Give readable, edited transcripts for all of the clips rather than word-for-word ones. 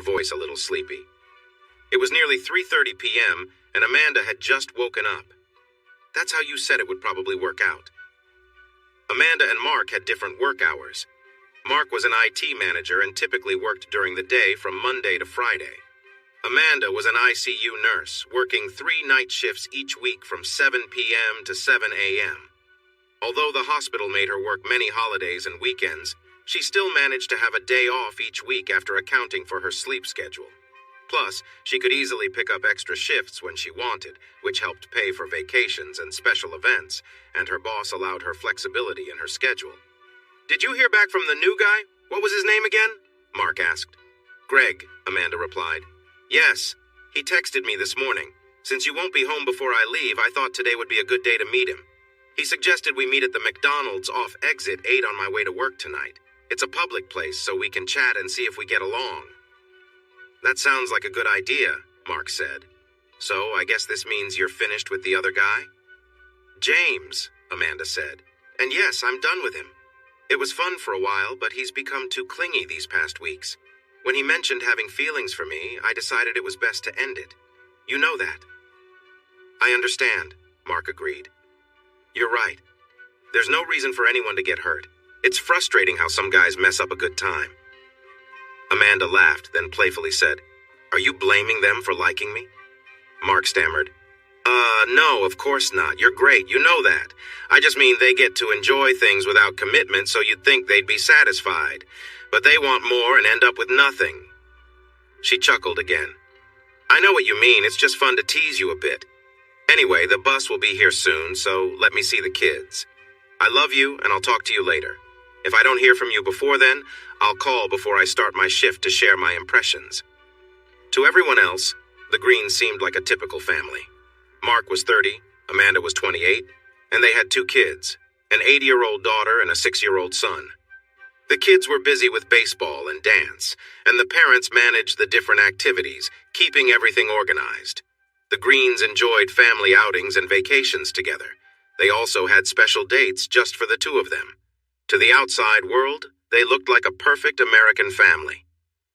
voice a little sleepy. It was nearly 3:30 p.m., and Amanda had just woken up. That's how you said it would probably work out. Amanda and Mark had different work hours. Mark was an IT manager and typically worked during the day from Monday to Friday. Amanda was an ICU nurse, working 3 night shifts each week from 7 p.m. to 7 a.m. Although the hospital made her work many holidays and weekends, she still managed to have a day off each week after accounting for her sleep schedule. Plus, she could easily pick up extra shifts when she wanted, which helped pay for vacations and special events, and her boss allowed her flexibility in her schedule. "Did you hear back from the new guy? What was his name again?" Mark asked. "Greg," Amanda replied. "Yes, he texted me this morning. Since you won't be home before I leave, I thought today would be a good day to meet him. He suggested we meet at the McDonald's off exit 8 on my way to work tonight. It's a public place, so we can chat and see if we get along." "That sounds like a good idea," Mark said. "So I guess this means you're finished with the other guy?" "James," Amanda said. "And yes, I'm done with him. It was fun for a while, but he's become too clingy these past weeks. When he mentioned having feelings for me, I decided it was best to end it. You know that." "I understand," Mark agreed. "You're right. There's no reason for anyone to get hurt. It's frustrating how some guys mess up a good time." Amanda laughed, then playfully said, "Are you blaming them for liking me?" Mark stammered, No, of course not. You're great, you know that. I just mean they get to enjoy things without commitment, so you'd think they'd be satisfied. But they want more and end up with nothing." She chuckled again. "I know what you mean, it's just fun to tease you a bit. Anyway, the bus will be here soon, so let me see the kids. I love you, and I'll talk to you later. If I don't hear from you before then, I'll call before I start my shift to share my impressions." To everyone else, the Greens seemed like a typical family. Mark was 30, Amanda was 28, and they had 2 kids, an 80-year-old daughter and a 6-year-old son. The kids were busy with baseball and dance, and the parents managed the different activities, keeping everything organized. The Greens enjoyed family outings and vacations together. They also had special dates just for the 2 of them. To the outside world, they looked like a perfect American family.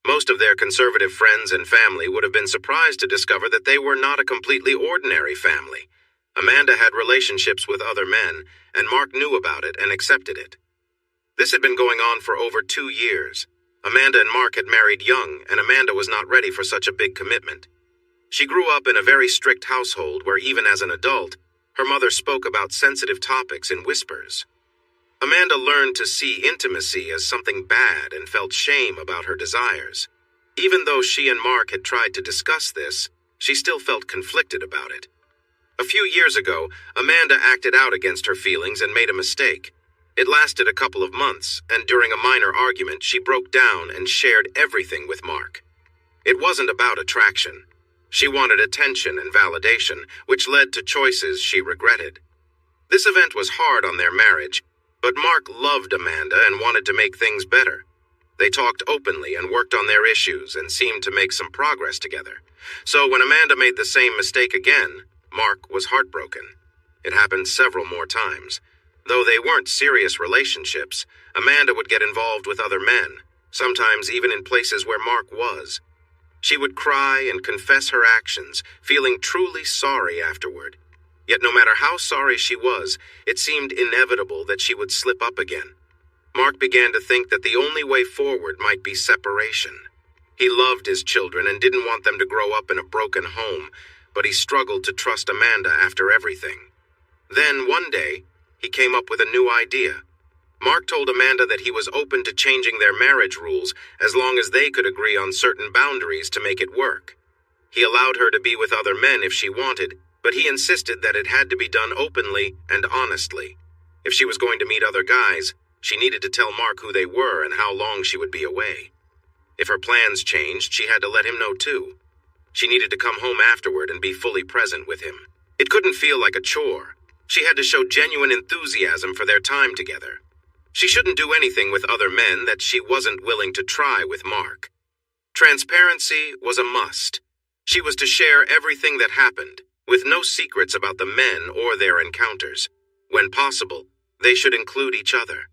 Most of their conservative friends and family would have been surprised to discover that they were not a completely ordinary family. Amanda had relationships with other men, and Mark knew about it and accepted it. This had been going on for over 2 years. Amanda and Mark had married young, and Amanda was not ready for such a big commitment. She grew up in a very strict household where even as an adult, her mother spoke about sensitive topics in whispers. Amanda learned to see intimacy as something bad and felt shame about her desires. Even though she and Mark had tried to discuss this, she still felt conflicted about it. A few years ago, Amanda acted out against her feelings and made a mistake. It lasted a couple of months, and during a minor argument, she broke down and shared everything with Mark. It wasn't about attraction. She wanted attention and validation, which led to choices she regretted. This event was hard on their marriage, but Mark loved Amanda and wanted to make things better. They talked openly and worked on their issues and seemed to make some progress together. So when Amanda made the same mistake again, Mark was heartbroken. It happened several more times. Though they weren't serious relationships, Amanda would get involved with other men, sometimes even in places where Mark was. She would cry and confess her actions, feeling truly sorry afterward. Yet no matter how sorry she was, it seemed inevitable that she would slip up again. Mark began to think that the only way forward might be separation. He loved his children and didn't want them to grow up in a broken home, but he struggled to trust Amanda after everything. Then, one day, he came up with a new idea. Mark told Amanda that he was open to changing their marriage rules as long as they could agree on certain boundaries to make it work. He allowed her to be with other men if she wanted, but he insisted that it had to be done openly and honestly. If she was going to meet other guys, she needed to tell Mark who they were and how long she would be away. If her plans changed, she had to let him know too. She needed to come home afterward and be fully present with him. It couldn't feel like a chore. She had to show genuine enthusiasm for their time together. She shouldn't do anything with other men that she wasn't willing to try with Mark. Transparency was a must. She was to share everything that happened, with no secrets about the men or their encounters. When possible, they should include each other.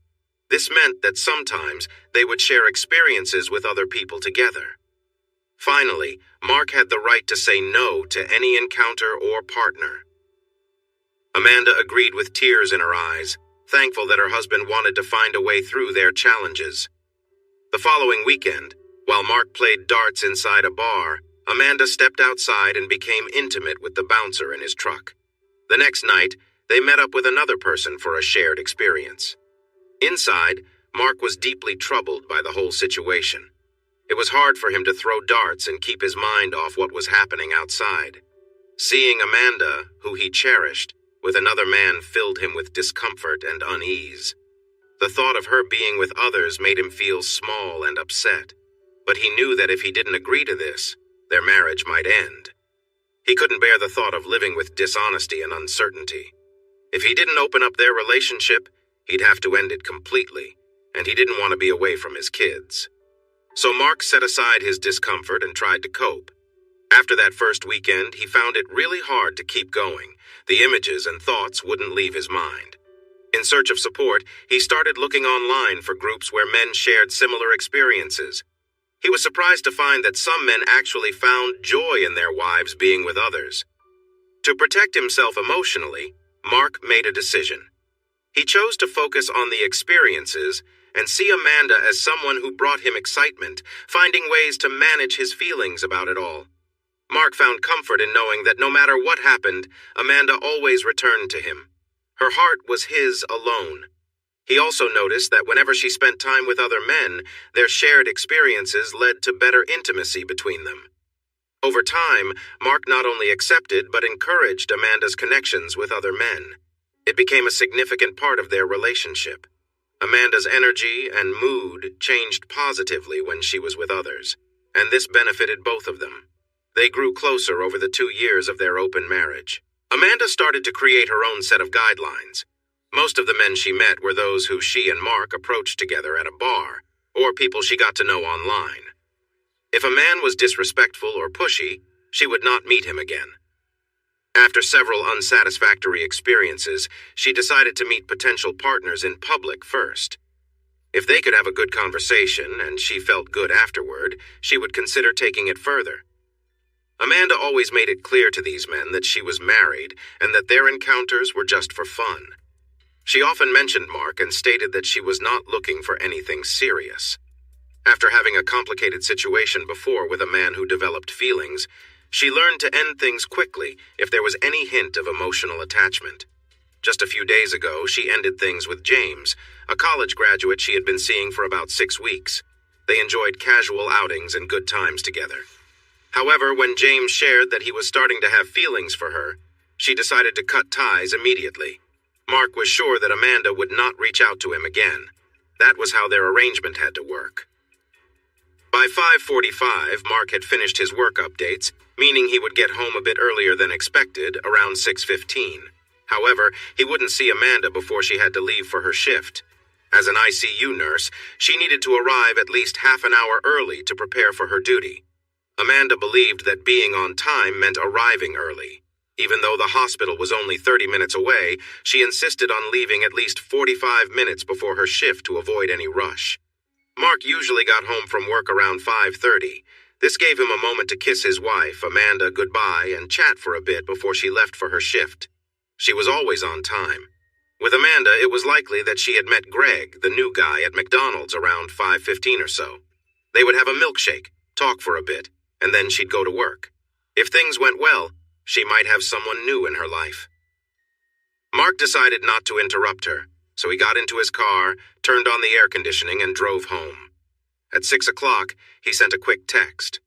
This meant that sometimes they would share experiences with other people together. Finally, Mark had the right to say no to any encounter or partner. Amanda agreed with tears in her eyes, thankful that her husband wanted to find a way through their challenges. The following weekend, while Mark played darts inside a bar, Amanda stepped outside and became intimate with the bouncer in his truck. The next night, they met up with another person for a shared experience. Inside, Mark was deeply troubled by the whole situation. It was hard for him to throw darts and keep his mind off what was happening outside. Seeing Amanda, who he cherished, with another man filled him with discomfort and unease. The thought of her being with others made him feel small and upset, but he knew that if he didn't agree to this, their marriage might end. He couldn't bear the thought of living with dishonesty and uncertainty. If he didn't open up their relationship, he'd have to end it completely, and he didn't want to be away from his kids. So Mark set aside his discomfort and tried to cope. After that first weekend, he found it really hard to keep going. The images and thoughts wouldn't leave his mind. In search of support, he started looking online for groups where men shared similar experiences. He was surprised to find that some men actually found joy in their wives being with others. To protect himself emotionally, Mark made a decision. He chose to focus on the experiences and see Amanda as someone who brought him excitement, finding ways to manage his feelings about it all. Mark found comfort in knowing that no matter what happened, Amanda always returned to him. Her heart was his alone. He also noticed that whenever she spent time with other men, their shared experiences led to better intimacy between them. Over time, Mark not only accepted but encouraged Amanda's connections with other men. It became a significant part of their relationship. Amanda's energy and mood changed positively when she was with others, and this benefited both of them. They grew closer over the 2 years of their open marriage. Amanda started to create her own set of guidelines. Most of the men she met were those who she and Mark approached together at a bar, or people she got to know online. If a man was disrespectful or pushy, she would not meet him again. After several unsatisfactory experiences, she decided to meet potential partners in public first. If they could have a good conversation and she felt good afterward, she would consider taking it further. Amanda always made it clear to these men that she was married and that their encounters were just for fun. She often mentioned Mark and stated that she was not looking for anything serious. After having a complicated situation before with a man who developed feelings, she learned to end things quickly if there was any hint of emotional attachment. Just a few days ago, she ended things with James, a college graduate she had been seeing for about 6 weeks. They enjoyed casual outings and good times together. However, when James shared that he was starting to have feelings for her, she decided to cut ties immediately. Mark was sure that Amanda would not reach out to him again. That was how their arrangement had to work. By 5:45, Mark had finished his work updates, meaning he would get home a bit earlier than expected, around 6:15. However, he wouldn't see Amanda before she had to leave for her shift. As an ICU nurse, she needed to arrive at least half an hour early to prepare for her duty. Amanda believed that being on time meant arriving early. Even though the hospital was only 30 minutes away, she insisted on leaving at least 45 minutes before her shift to avoid any rush. Mark usually got home from work around 5:30. This gave him a moment to kiss his wife, Amanda, goodbye and chat for a bit before she left for her shift. She was always on time. With Amanda, it was likely that she had met Greg, the new guy, at McDonald's around 5:15 or so. They would have a milkshake, talk for a bit, and then she'd go to work. If things went well, she might have someone new in her life. Mark decided not to interrupt her, so he got into his car, turned on the air conditioning, and drove home. At 6 o'clock, he sent a quick text.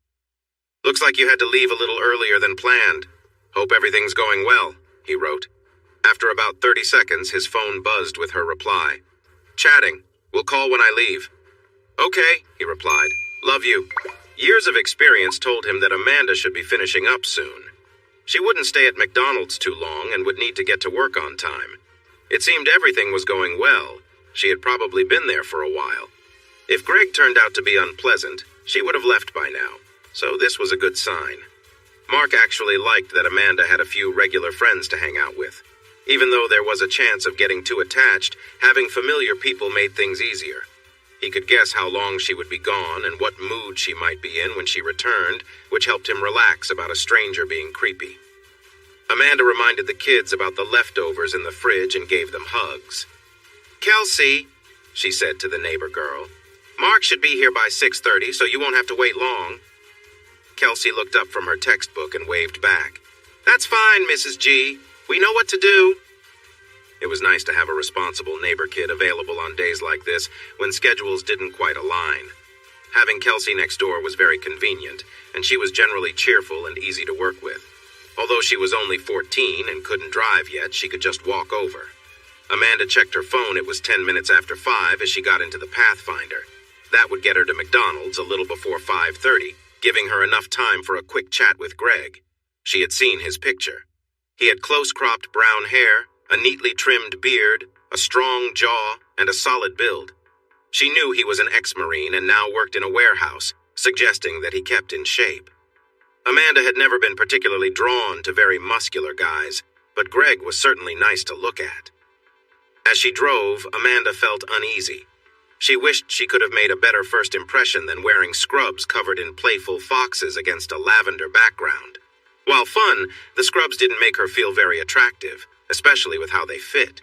"Looks like you had to leave a little earlier than planned. Hope everything's going well," he wrote. After about 30 seconds, his phone buzzed with her reply. "Chatting. We'll call when I leave." "Okay," he replied. "Love you." Years of experience told him that Amanda should be finishing up soon. She wouldn't stay at McDonald's too long and would need to get to work on time. It seemed everything was going well. She had probably been there for a while. If Greg turned out to be unpleasant, she would have left by now, so this was a good sign. Mark actually liked that Amanda had a few regular friends to hang out with. Even though there was a chance of getting too attached, having familiar people made things easier. He could guess how long she would be gone and what mood she might be in when she returned, which helped him relax about a stranger being creepy. Amanda reminded the kids about the leftovers in the fridge and gave them hugs. "Kelsey," she said to the neighbor girl, "Mark should be here by 6:30, so you won't have to wait long." Kelsey looked up from her textbook and waved back. "That's fine, Mrs. G. We know what to do." It was nice to have a responsible neighbor kid available on days like this when schedules didn't quite align. Having Kelsey next door was very convenient, and she was generally cheerful and easy to work with. Although she was only 14 and couldn't drive yet, she could just walk over. Amanda checked her phone. It was 10 minutes after 5 as she got into the Pathfinder. That would get her to McDonald's a little before 5:30, giving her enough time for a quick chat with Greg. She had seen his picture. He had close-cropped brown hair, a neatly trimmed beard, a strong jaw, and a solid build. She knew he was an ex-Marine and now worked in a warehouse, suggesting that he kept in shape. Amanda had never been particularly drawn to very muscular guys, but Greg was certainly nice to look at. As she drove, Amanda felt uneasy. She wished she could have made a better first impression than wearing scrubs covered in playful foxes against a lavender background. While fun, the scrubs didn't make her feel very attractive, especially with how they fit.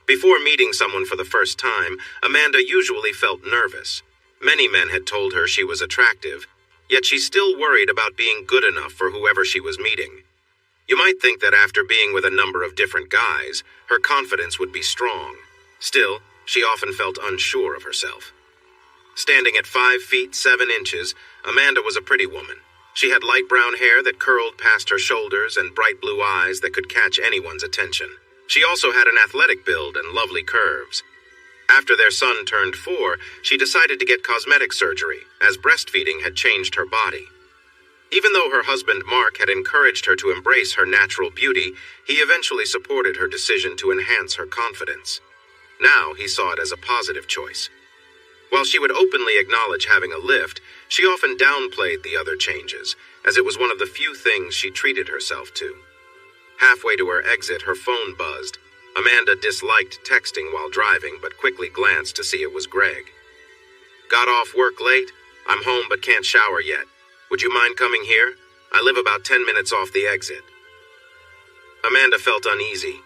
Before meeting someone for the first time, Amanda usually felt nervous. Many men had told her she was attractive, yet she still worried about being good enough for whoever she was meeting. You might think that after being with a number of different guys, her confidence would be strong. Still, she often felt unsure of herself. Standing at 5 feet 7 inches, Amanda was a pretty woman. She had light brown hair that curled past her shoulders and bright blue eyes that could catch anyone's attention. She also had an athletic build and lovely curves. After their son turned 4, she decided to get cosmetic surgery, as breastfeeding had changed her body. Even though her husband Mark had encouraged her to embrace her natural beauty, he eventually supported her decision to enhance her confidence. Now he saw it as a positive choice. While she would openly acknowledge having a lift, she often downplayed the other changes, as it was one of the few things she treated herself to. Halfway to her exit, her phone buzzed. Amanda disliked texting while driving, but quickly glanced to see it was Greg. "Got off work late? I'm home but can't shower yet. Would you mind coming here? I live about 10 minutes off the exit." Amanda felt uneasy.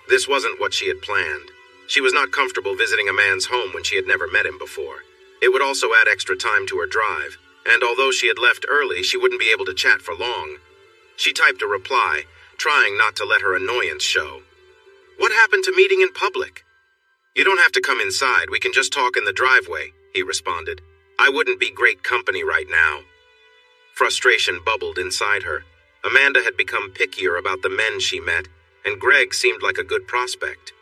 This wasn't what she had planned. She was not comfortable visiting a man's home when she had never met him before. It would also add extra time to her drive, and although she had left early, she wouldn't be able to chat for long. She typed a reply, trying not to let her annoyance show. "What happened to meeting in public?" "You don't have to come inside. We can just talk in the driveway," he responded. "I wouldn't be great company right now." Frustration bubbled inside her. Amanda had become pickier about the men she met, and Greg seemed like a good prospect.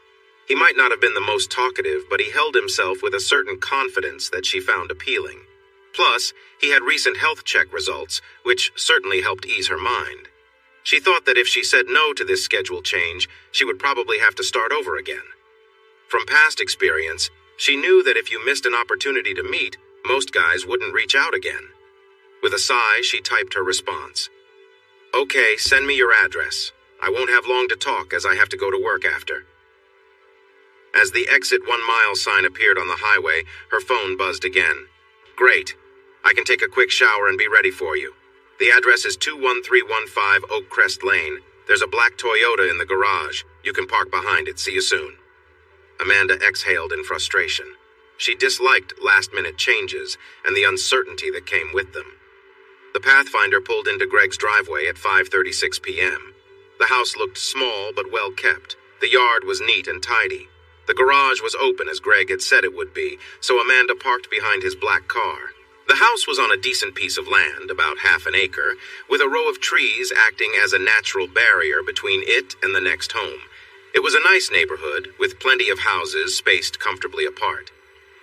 He might not have been the most talkative, but he held himself with a certain confidence that she found appealing. Plus, he had recent health check results, which certainly helped ease her mind. She thought that if she said no to this schedule change, she would probably have to start over again. From past experience, she knew that if you missed an opportunity to meet, most guys wouldn't reach out again. With a sigh, she typed her response. "Okay, send me your address. I won't have long to talk as I have to go to work after." As the exit 1 mile sign appeared on the highway, her phone buzzed again. "Great. I can take a quick shower and be ready for you. The address is 21315 Oak Crest Lane. There's a black Toyota in the garage. You can park behind it. See you soon." Amanda exhaled in frustration. She disliked last-minute changes and the uncertainty that came with them. The Pathfinder pulled into Greg's driveway at 5:36 p.m. The house looked small but well kept. The yard was neat and tidy. The garage was open as Greg had said it would be, so Amanda parked behind his black car. The house was on a decent piece of land, about half an acre, with a row of trees acting as a natural barrier between it and the next home. It was a nice neighborhood, with plenty of houses spaced comfortably apart.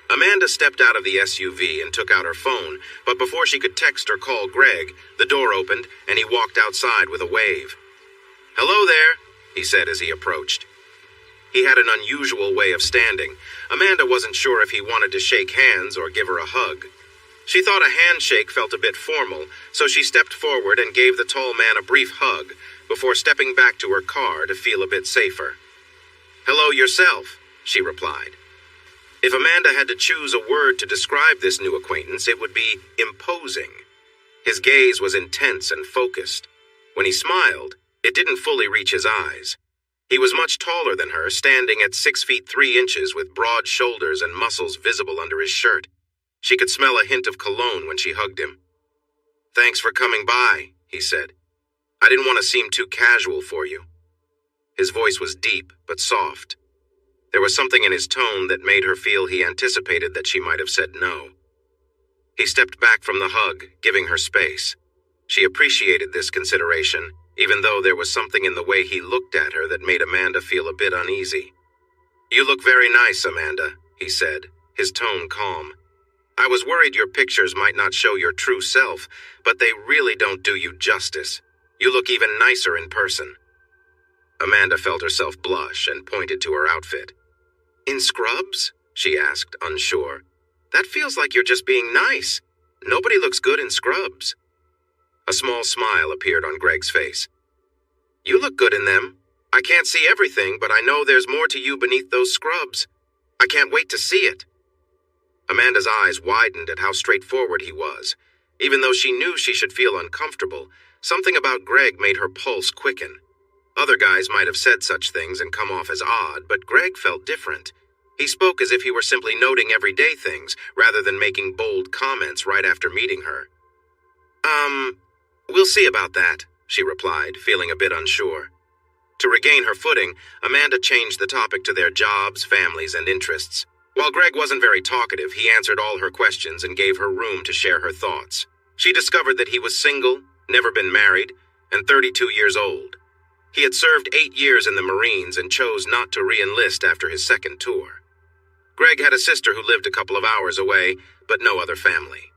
Amanda stepped out of the SUV and took out her phone, but before she could text or call Greg, the door opened and he walked outside with a wave. "Hello there," he said as he approached. He had an unusual way of standing. Amanda wasn't sure if he wanted to shake hands or give her a hug. She thought a handshake felt a bit formal, so she stepped forward and gave the tall man a brief hug before stepping back to her car to feel a bit safer. "Hello yourself," she replied. If Amanda had to choose a word to describe this new acquaintance, it would be imposing. His gaze was intense and focused. When he smiled, it didn't fully reach his eyes. He was much taller than her, standing at 6 feet 3 inches with broad shoulders and muscles visible under his shirt. She could smell a hint of cologne when she hugged him. "Thanks for coming by," he said. "I didn't want to seem too casual for you." His voice was deep but soft. There was something in his tone that made her feel he anticipated that she might have said no. He stepped back from the hug, giving her space. She appreciated this consideration, even though there was something in the way he looked at her that made Amanda feel a bit uneasy. "You look very nice, Amanda," he said, his tone calm. "I was worried your pictures might not show your true self, but they really don't do you justice. You look even nicer in person." Amanda felt herself blush and pointed to her outfit. "In scrubs?" she asked, unsure. "That feels like you're just being nice. Nobody looks good in scrubs." A small smile appeared on Greg's face. "You look good in them. I can't see everything, but I know there's more to you beneath those scrubs. I can't wait to see it." Amanda's eyes widened at how straightforward he was. Even though she knew she should feel uncomfortable, something about Greg made her pulse quicken. Other guys might have said such things and come off as odd, but Greg felt different. He spoke as if he were simply noting everyday things, rather than making bold comments right after meeting her. We'll see about that," she replied, feeling a bit unsure. To regain her footing, Amanda changed the topic to their jobs, families, and interests. While Greg wasn't very talkative, he answered all her questions and gave her room to share her thoughts. She discovered that he was single, never been married, and 32 years old. He had served 8 years in the Marines and chose not to re-enlist after his second tour. Greg had a sister who lived a couple of hours away, but no other family.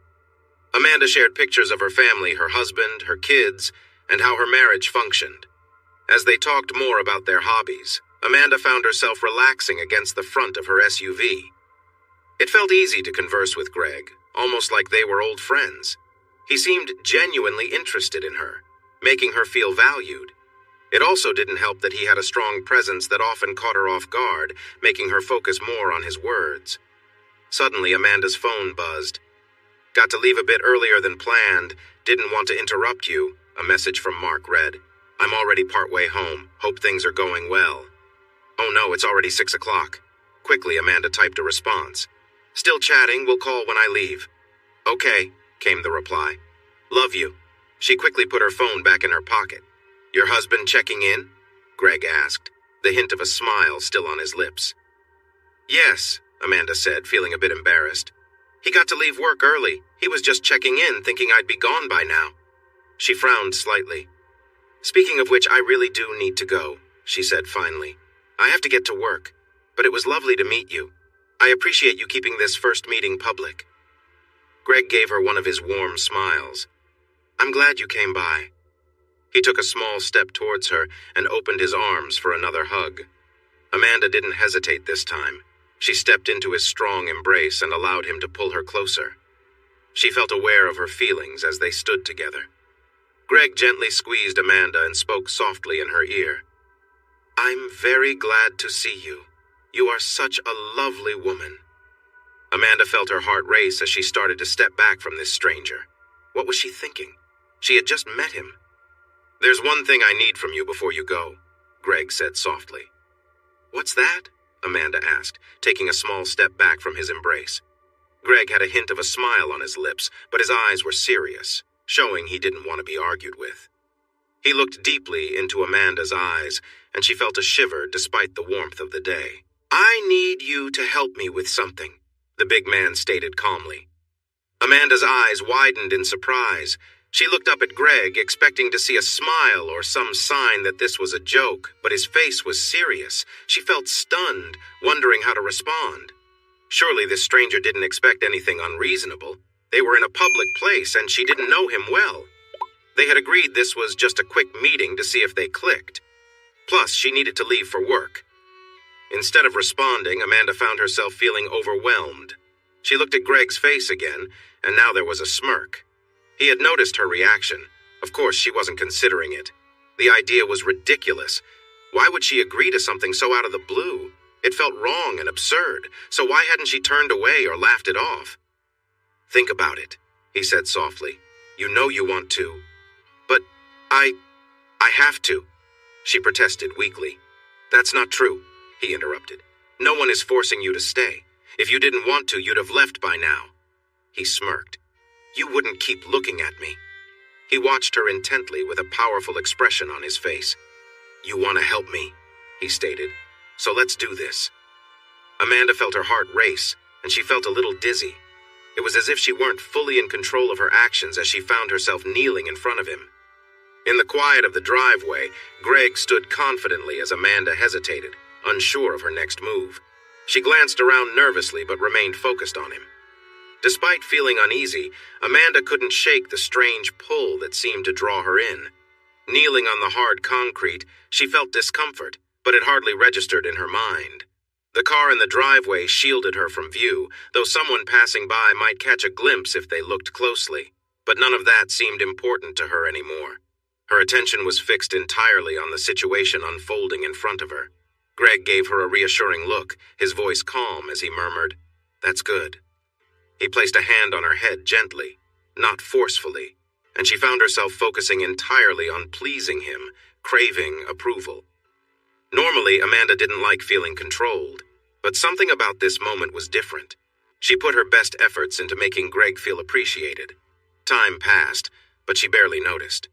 Amanda shared pictures of her family, her husband, her kids, and how her marriage functioned. As they talked more about their hobbies, Amanda found herself relaxing against the front of her SUV. It felt easy to converse with Greg, almost like they were old friends. He seemed genuinely interested in her, making her feel valued. It also didn't help that he had a strong presence that often caught her off guard, making her focus more on his words. Suddenly, Amanda's phone buzzed. "Got to leave a bit earlier than planned. Didn't want to interrupt you," a message from Mark read. "I'm already partway home. Hope things are going well." "Oh no, it's already 6 o'clock. Quickly, Amanda typed a response. "Still chatting, we'll call when I leave." "Okay," came the reply. "Love you." She quickly put her phone back in her pocket. "Your husband checking in?" Greg asked, the hint of a smile still on his lips. "Yes," Amanda said, feeling a bit embarrassed. "He got to leave work early. He was just checking in, thinking I'd be gone by now." She frowned slightly. "Speaking of which, I really do need to go," she said finally. "I have to get to work, but it was lovely to meet you. I appreciate you keeping this first meeting public." Greg gave her one of his warm smiles. "I'm glad you came by." He took a small step towards her and opened his arms for another hug. Amanda didn't hesitate this time. She stepped into his strong embrace and allowed him to pull her closer. She felt aware of her feelings as they stood together. Greg gently squeezed Amanda and spoke softly in her ear. "I'm very glad to see you. You are such a lovely woman." Amanda felt her heart race as she started to step back from this stranger. What was she thinking? She had just met him. "There's one thing I need from you before you go," Greg said softly. "What's that?" Amanda asked, taking a small step back from his embrace. Greg had a hint of a smile on his lips, but his eyes were serious, showing he didn't want to be argued with. He looked deeply into Amanda's eyes, and she felt a shiver despite the warmth of the day. "I need you to help me with something," the big man stated calmly. Amanda's eyes widened in surprise. She looked up at Greg, expecting to see a smile or some sign that this was a joke, but his face was serious. She felt stunned, wondering how to respond. Surely this stranger didn't expect anything unreasonable. They were in a public place, and she didn't know him well. They had agreed this was just a quick meeting to see if they clicked. Plus, she needed to leave for work. Instead of responding, Amanda found herself feeling overwhelmed. She looked at Greg's face again, and now there was a smirk. He had noticed her reaction. Of course, she wasn't considering it. The idea was ridiculous. Why would she agree to something so out of the blue? It felt wrong and absurd, so why hadn't she turned away or laughed it off? "Think about it," he said softly. "You know you want to." "But I have to," she protested weakly. "That's not true," he interrupted. "No one is forcing you to stay. If you didn't want to, you'd have left by now." He smirked. "You wouldn't keep looking at me." He watched her intently with a powerful expression on his face. "You want to help me," he stated. "So let's do this." Amanda felt her heart race, and she felt a little dizzy. It was as if she weren't fully in control of her actions as she found herself kneeling in front of him. In the quiet of the driveway, Greg stood confidently as Amanda hesitated, unsure of her next move. She glanced around nervously but remained focused on him. Despite feeling uneasy, Amanda couldn't shake the strange pull that seemed to draw her in. Kneeling on the hard concrete, she felt discomfort, but it hardly registered in her mind. The car in the driveway shielded her from view, though someone passing by might catch a glimpse if they looked closely. But none of that seemed important to her anymore. Her attention was fixed entirely on the situation unfolding in front of her. Greg gave her a reassuring look, his voice calm as he murmured, "That's good." He placed a hand on her head gently, not forcefully, and she found herself focusing entirely on pleasing him, craving approval. Normally, Amanda didn't like feeling controlled, but something about this moment was different. She put her best efforts into making Greg feel appreciated. Time passed, but she barely noticed.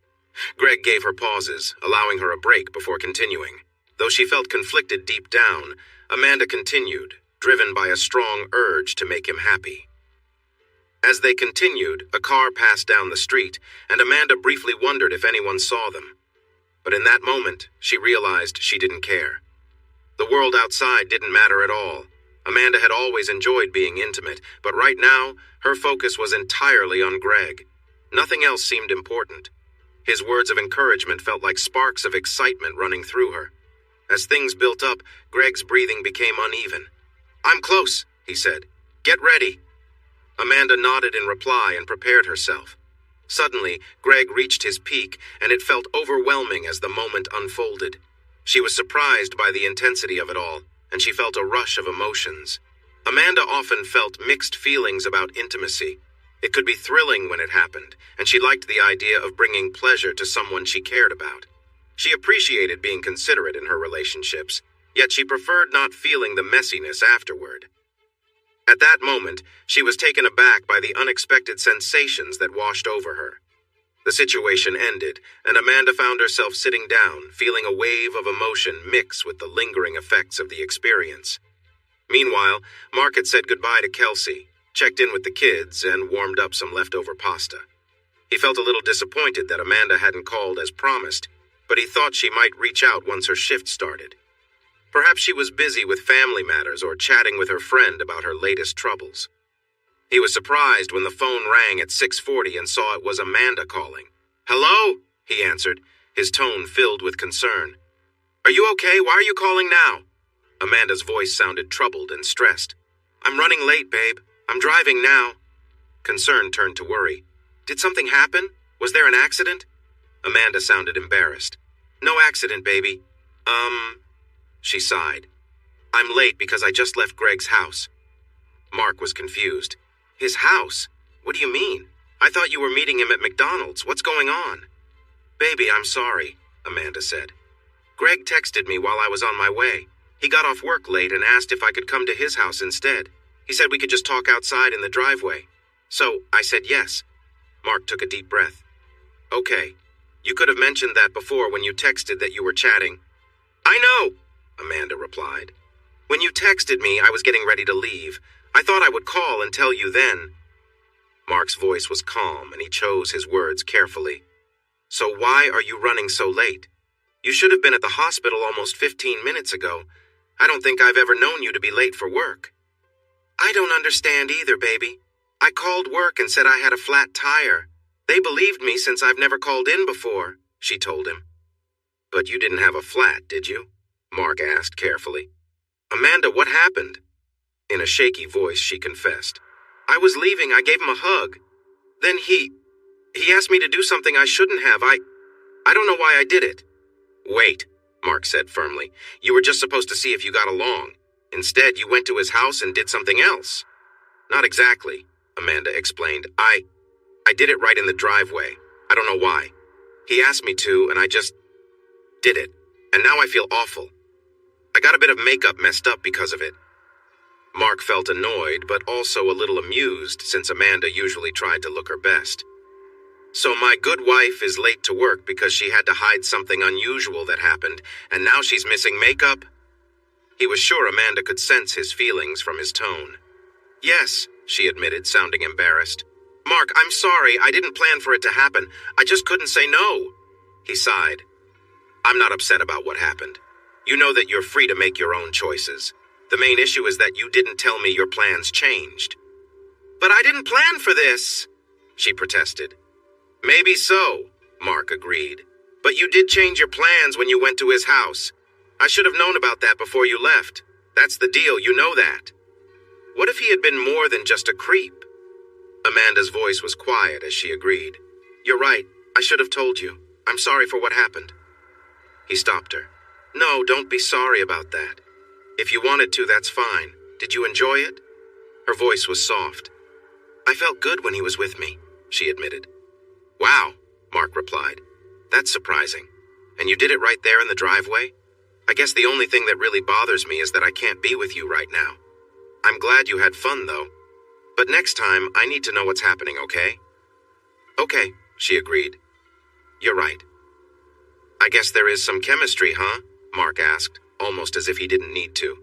Greg gave her pauses, allowing her a break before continuing. Though she felt conflicted deep down, Amanda continued, driven by a strong urge to make him happy. As they continued, a car passed down the street, and Amanda briefly wondered if anyone saw them. But in that moment, she realized she didn't care. The world outside didn't matter at all. Amanda had always enjoyed being intimate, but right now, her focus was entirely on Greg. Nothing else seemed important. His words of encouragement felt like sparks of excitement running through her. As things built up, Greg's breathing became uneven. "I'm close," he said. "Get ready." Amanda nodded in reply and prepared herself. Suddenly, Greg reached his peak, and it felt overwhelming as the moment unfolded. She was surprised by the intensity of it all, and she felt a rush of emotions. Amanda often felt mixed feelings about intimacy. It could be thrilling when it happened, and she liked the idea of bringing pleasure to someone she cared about. She appreciated being considerate in her relationships, yet she preferred not feeling the messiness afterward. At that moment, she was taken aback by the unexpected sensations that washed over her. The situation ended, and Amanda found herself sitting down, feeling a wave of emotion mix with the lingering effects of the experience. Meanwhile, Mark had said goodbye to Kelsey, checked in with the kids, and warmed up some leftover pasta. He felt a little disappointed that Amanda hadn't called as promised, but he thought she might reach out once her shift started. Perhaps she was busy with family matters or chatting with her friend about her latest troubles. He was surprised when the phone rang at 6:40 and saw it was Amanda calling. "Hello?" he answered, his tone filled with concern. "Are you okay? Why are you calling now?" Amanda's voice sounded troubled and stressed. "I'm running late, babe. I'm driving now." Concern turned to worry. "Did something happen? Was there an accident?" Amanda sounded embarrassed. "No accident, baby. She sighed. "I'm late because I just left Greg's house." Mark was confused. "His house? What do you mean? I thought you were meeting him at McDonald's. What's going on?" "Baby, I'm sorry," Amanda said. "Greg texted me while I was on my way. He got off work late and asked if I could come to his house instead. He said we could just talk outside in the driveway. So I said yes." Mark took a deep breath. "Okay. You could have mentioned that before when you texted that you were chatting." "I know," Amanda replied. "When you texted me, I was getting ready to leave. I thought I would call and tell you then." Mark's voice was calm, and he chose his words carefully. "So why are you running so late? You should have been at the hospital almost 15 minutes ago. I don't think I've ever known you to be late for work." "I don't understand either, baby. I called work and said I had a flat tire. They believed me since I've never called in before," she told him. "But you didn't have a flat, did you?" Mark asked carefully. "Amanda, what happened?" In a shaky voice, she confessed. "I was leaving. I gave him a hug. Then he asked me to do something I shouldn't have. I don't know why I did it." "Wait," Mark said firmly. "You were just supposed to see if you got along. Instead, you went to his house and did something else. Not exactly, Amanda explained. I did it right in the driveway. I don't know why. He asked me to, and I just did it. And now I feel awful. I got a bit of makeup messed up because of it. Mark felt annoyed, but also a little amused since Amanda usually tried to look her best. So my good wife is late to work because she had to hide something unusual that happened, and now she's missing makeup? He was sure Amanda could sense his feelings from his tone. Yes, she admitted, sounding embarrassed. Mark, I'm sorry, I didn't plan for it to happen. I just couldn't say no. He sighed. I'm not upset about what happened. You know that you're free to make your own choices. The main issue is that you didn't tell me your plans changed. But I didn't plan for this, she protested. Maybe so, Mark agreed. But you did change your plans when you went to his house. I should have known about that before you left. That's the deal, you know that. What if he had been more than just a creep? Amanda's voice was quiet as she agreed. You're right, I should have told you. I'm sorry for what happened. He stopped her. No, don't be sorry about that. If you wanted to, that's fine. Did you enjoy it? Her voice was soft. I felt good when he was with me, she admitted. Wow, Mark replied. That's surprising. And you did it right there in the driveway? I guess the only thing that really bothers me is that I can't be with you right now. I'm glad you had fun, though. But next time, I need to know what's happening, okay? Okay, she agreed. You're right. I guess there is some chemistry, huh? Mark asked, almost as if he didn't need to.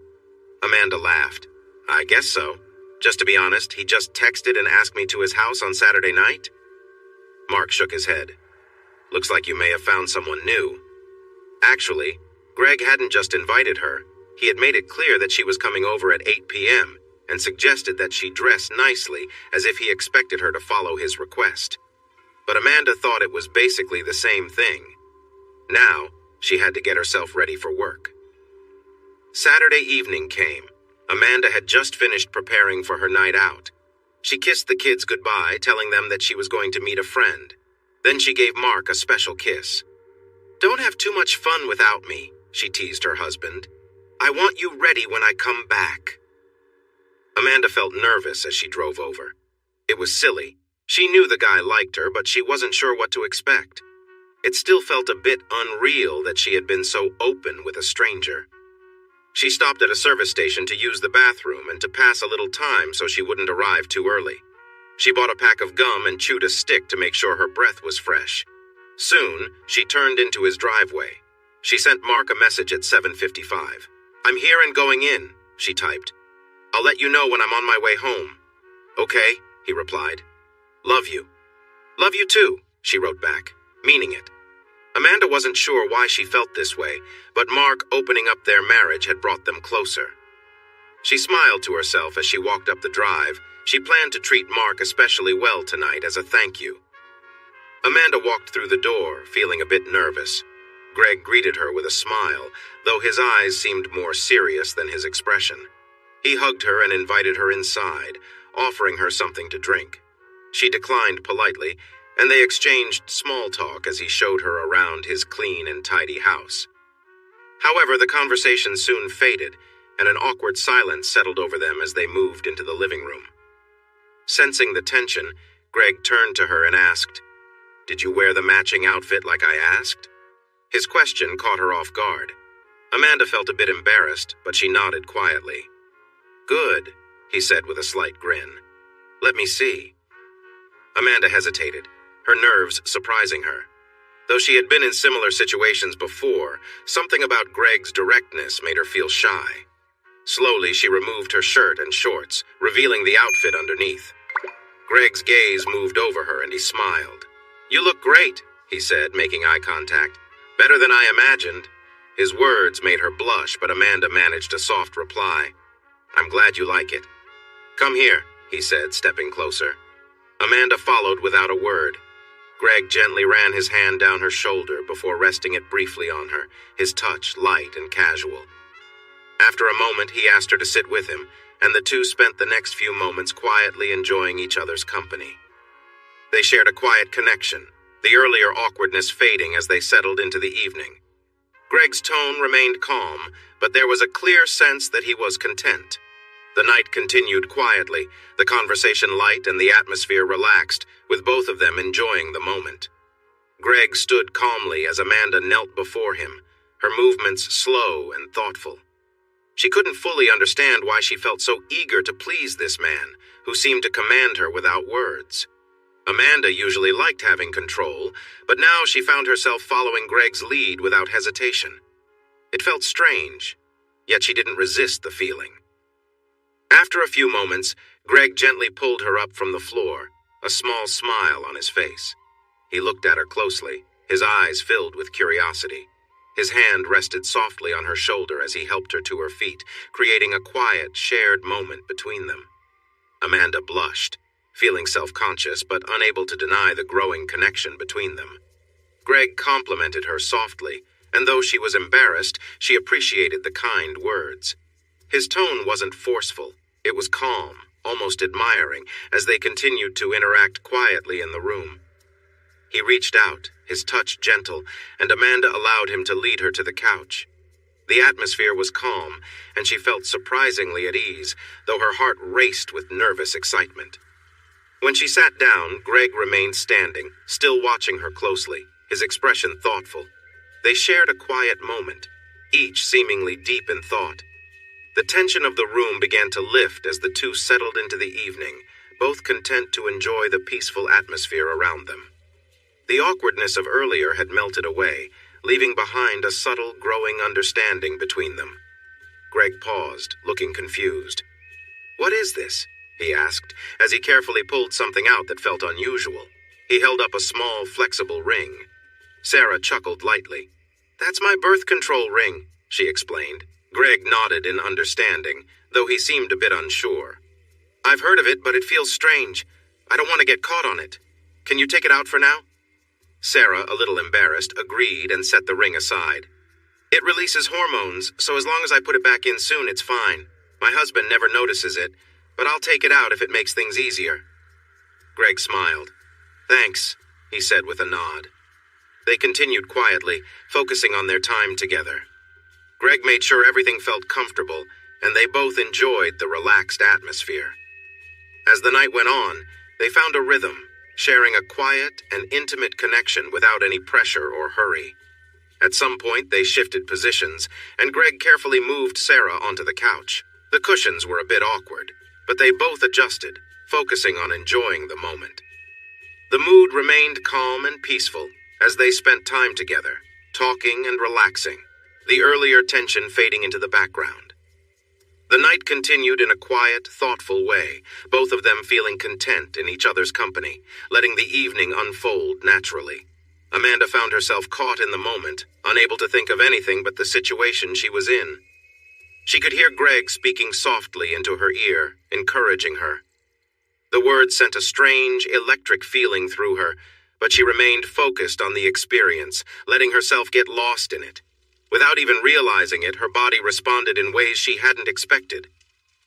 Amanda laughed. I guess so. Just to be honest, he just texted and asked me to his house on Saturday night. Mark shook his head. Looks like you may have found someone new. Actually, Greg hadn't just invited her. He had made it clear that she was coming over at 8 p.m. and suggested that she dress nicely, as if he expected her to follow his request. But Amanda thought it was basically the same thing. Now, she had to get herself ready for work. Saturday evening came. Amanda had just finished preparing for her night out. She kissed the kids goodbye, telling them that she was going to meet a friend. Then she gave Mark a special kiss. Don't have too much fun without me, she teased her husband. I want you ready when I come back. Amanda felt nervous as she drove over. It was silly. She knew the guy liked her, but she wasn't sure what to expect. It still felt a bit unreal that she had been so open with a stranger. She stopped at a service station to use the bathroom and to pass a little time so she wouldn't arrive too early. She bought a pack of gum and chewed a stick to make sure her breath was fresh. Soon, she turned into his driveway. She sent Mark a message at 7:55. I'm here and going in, she typed. I'll let you know when I'm on my way home. Okay, he replied. Love you. Love you too, she wrote back, meaning it. Amanda wasn't sure why she felt this way, but Mark opening up their marriage had brought them closer. She smiled to herself as she walked up the drive. She planned to treat Mark especially well tonight as a thank you. Amanda walked through the door, feeling a bit nervous. Greg greeted her with a smile, though his eyes seemed more serious than his expression. He hugged her and invited her inside, offering her something to drink. She declined politely, and they exchanged small talk as he showed her around his clean and tidy house. However, the conversation soon faded, and an awkward silence settled over them as they moved into the living room. Sensing the tension, Greg turned to her and asked, Did you wear the matching outfit like I asked? His question caught her off guard. Amanda felt a bit embarrassed, but she nodded quietly. Good, he said with a slight grin. Let me see. Amanda hesitated, her nerves surprising her. Though she had been in similar situations before, something about Greg's directness made her feel shy. Slowly, she removed her shirt and shorts, revealing the outfit underneath. Greg's gaze moved over her and he smiled. You look great, he said, making eye contact. Better than I imagined. His words made her blush, but Amanda managed a soft reply. I'm glad you like it. Come here, he said, stepping closer. Amanda followed without a word. Greg gently ran his hand down her shoulder before resting it briefly on her, his touch light and casual. After a moment, he asked her to sit with him, and the two spent the next few moments quietly enjoying each other's company. They shared a quiet connection, the earlier awkwardness fading as they settled into the evening. Greg's tone remained calm, but there was a clear sense that he was content. The night continued quietly, the conversation light and the atmosphere relaxed, with both of them enjoying the moment. Greg stood calmly as Amanda knelt before him, her movements slow and thoughtful. She couldn't fully understand why she felt so eager to please this man, who seemed to command her without words. Amanda usually liked having control, but now she found herself following Greg's lead without hesitation. It felt strange, yet she didn't resist the feeling. After a few moments, Greg gently pulled her up from the floor, a small smile on his face. He looked at her closely, his eyes filled with curiosity. His hand rested softly on her shoulder as he helped her to her feet, creating a quiet, shared moment between them. Amanda blushed, feeling self-conscious but unable to deny the growing connection between them. Greg complimented her softly, and though she was embarrassed, she appreciated the kind words. His tone wasn't forceful, it was calm, almost admiring, as they continued to interact quietly in the room. He reached out, his touch gentle, and Amanda allowed him to lead her to the couch. The atmosphere was calm, and she felt surprisingly at ease, though her heart raced with nervous excitement. When she sat down, Greg remained standing, still watching her closely, his expression thoughtful. They shared a quiet moment, each seemingly deep in thought. The tension of the room began to lift as the two settled into the evening, both content to enjoy the peaceful atmosphere around them. The awkwardness of earlier had melted away, leaving behind a subtle, growing understanding between them. Greg paused, looking confused. "What is this?" he asked, as he carefully pulled something out that felt unusual. He held up a small, flexible ring. Sarah chuckled lightly. "That's my birth control ring," she explained. Greg nodded in understanding, though he seemed a bit unsure. "I've heard of it, but it feels strange. I don't want to get caught on it. Can you take it out for now?" Sarah, a little embarrassed, agreed and set the ring aside. "It releases hormones, so as long as I put it back in soon, it's fine. My husband never notices it, but I'll take it out if it makes things easier." Greg smiled. "Thanks," he said with a nod. They continued quietly, focusing on their time together. Greg made sure everything felt comfortable, and they both enjoyed the relaxed atmosphere. As the night went on, they found a rhythm, sharing a quiet and intimate connection without any pressure or hurry. At some point, they shifted positions, and Greg carefully moved Sarah onto the couch. The cushions were a bit awkward, but they both adjusted, focusing on enjoying the moment. The mood remained calm and peaceful as they spent time together, talking and relaxing, the earlier tension fading into the background. The night continued in a quiet, thoughtful way, both of them feeling content in each other's company, letting the evening unfold naturally. Amanda found herself caught in the moment, unable to think of anything but the situation she was in. She could hear Greg speaking softly into her ear, encouraging her. The words sent a strange, electric feeling through her, but she remained focused on the experience, letting herself get lost in it. Without even realizing it, her body responded in ways she hadn't expected.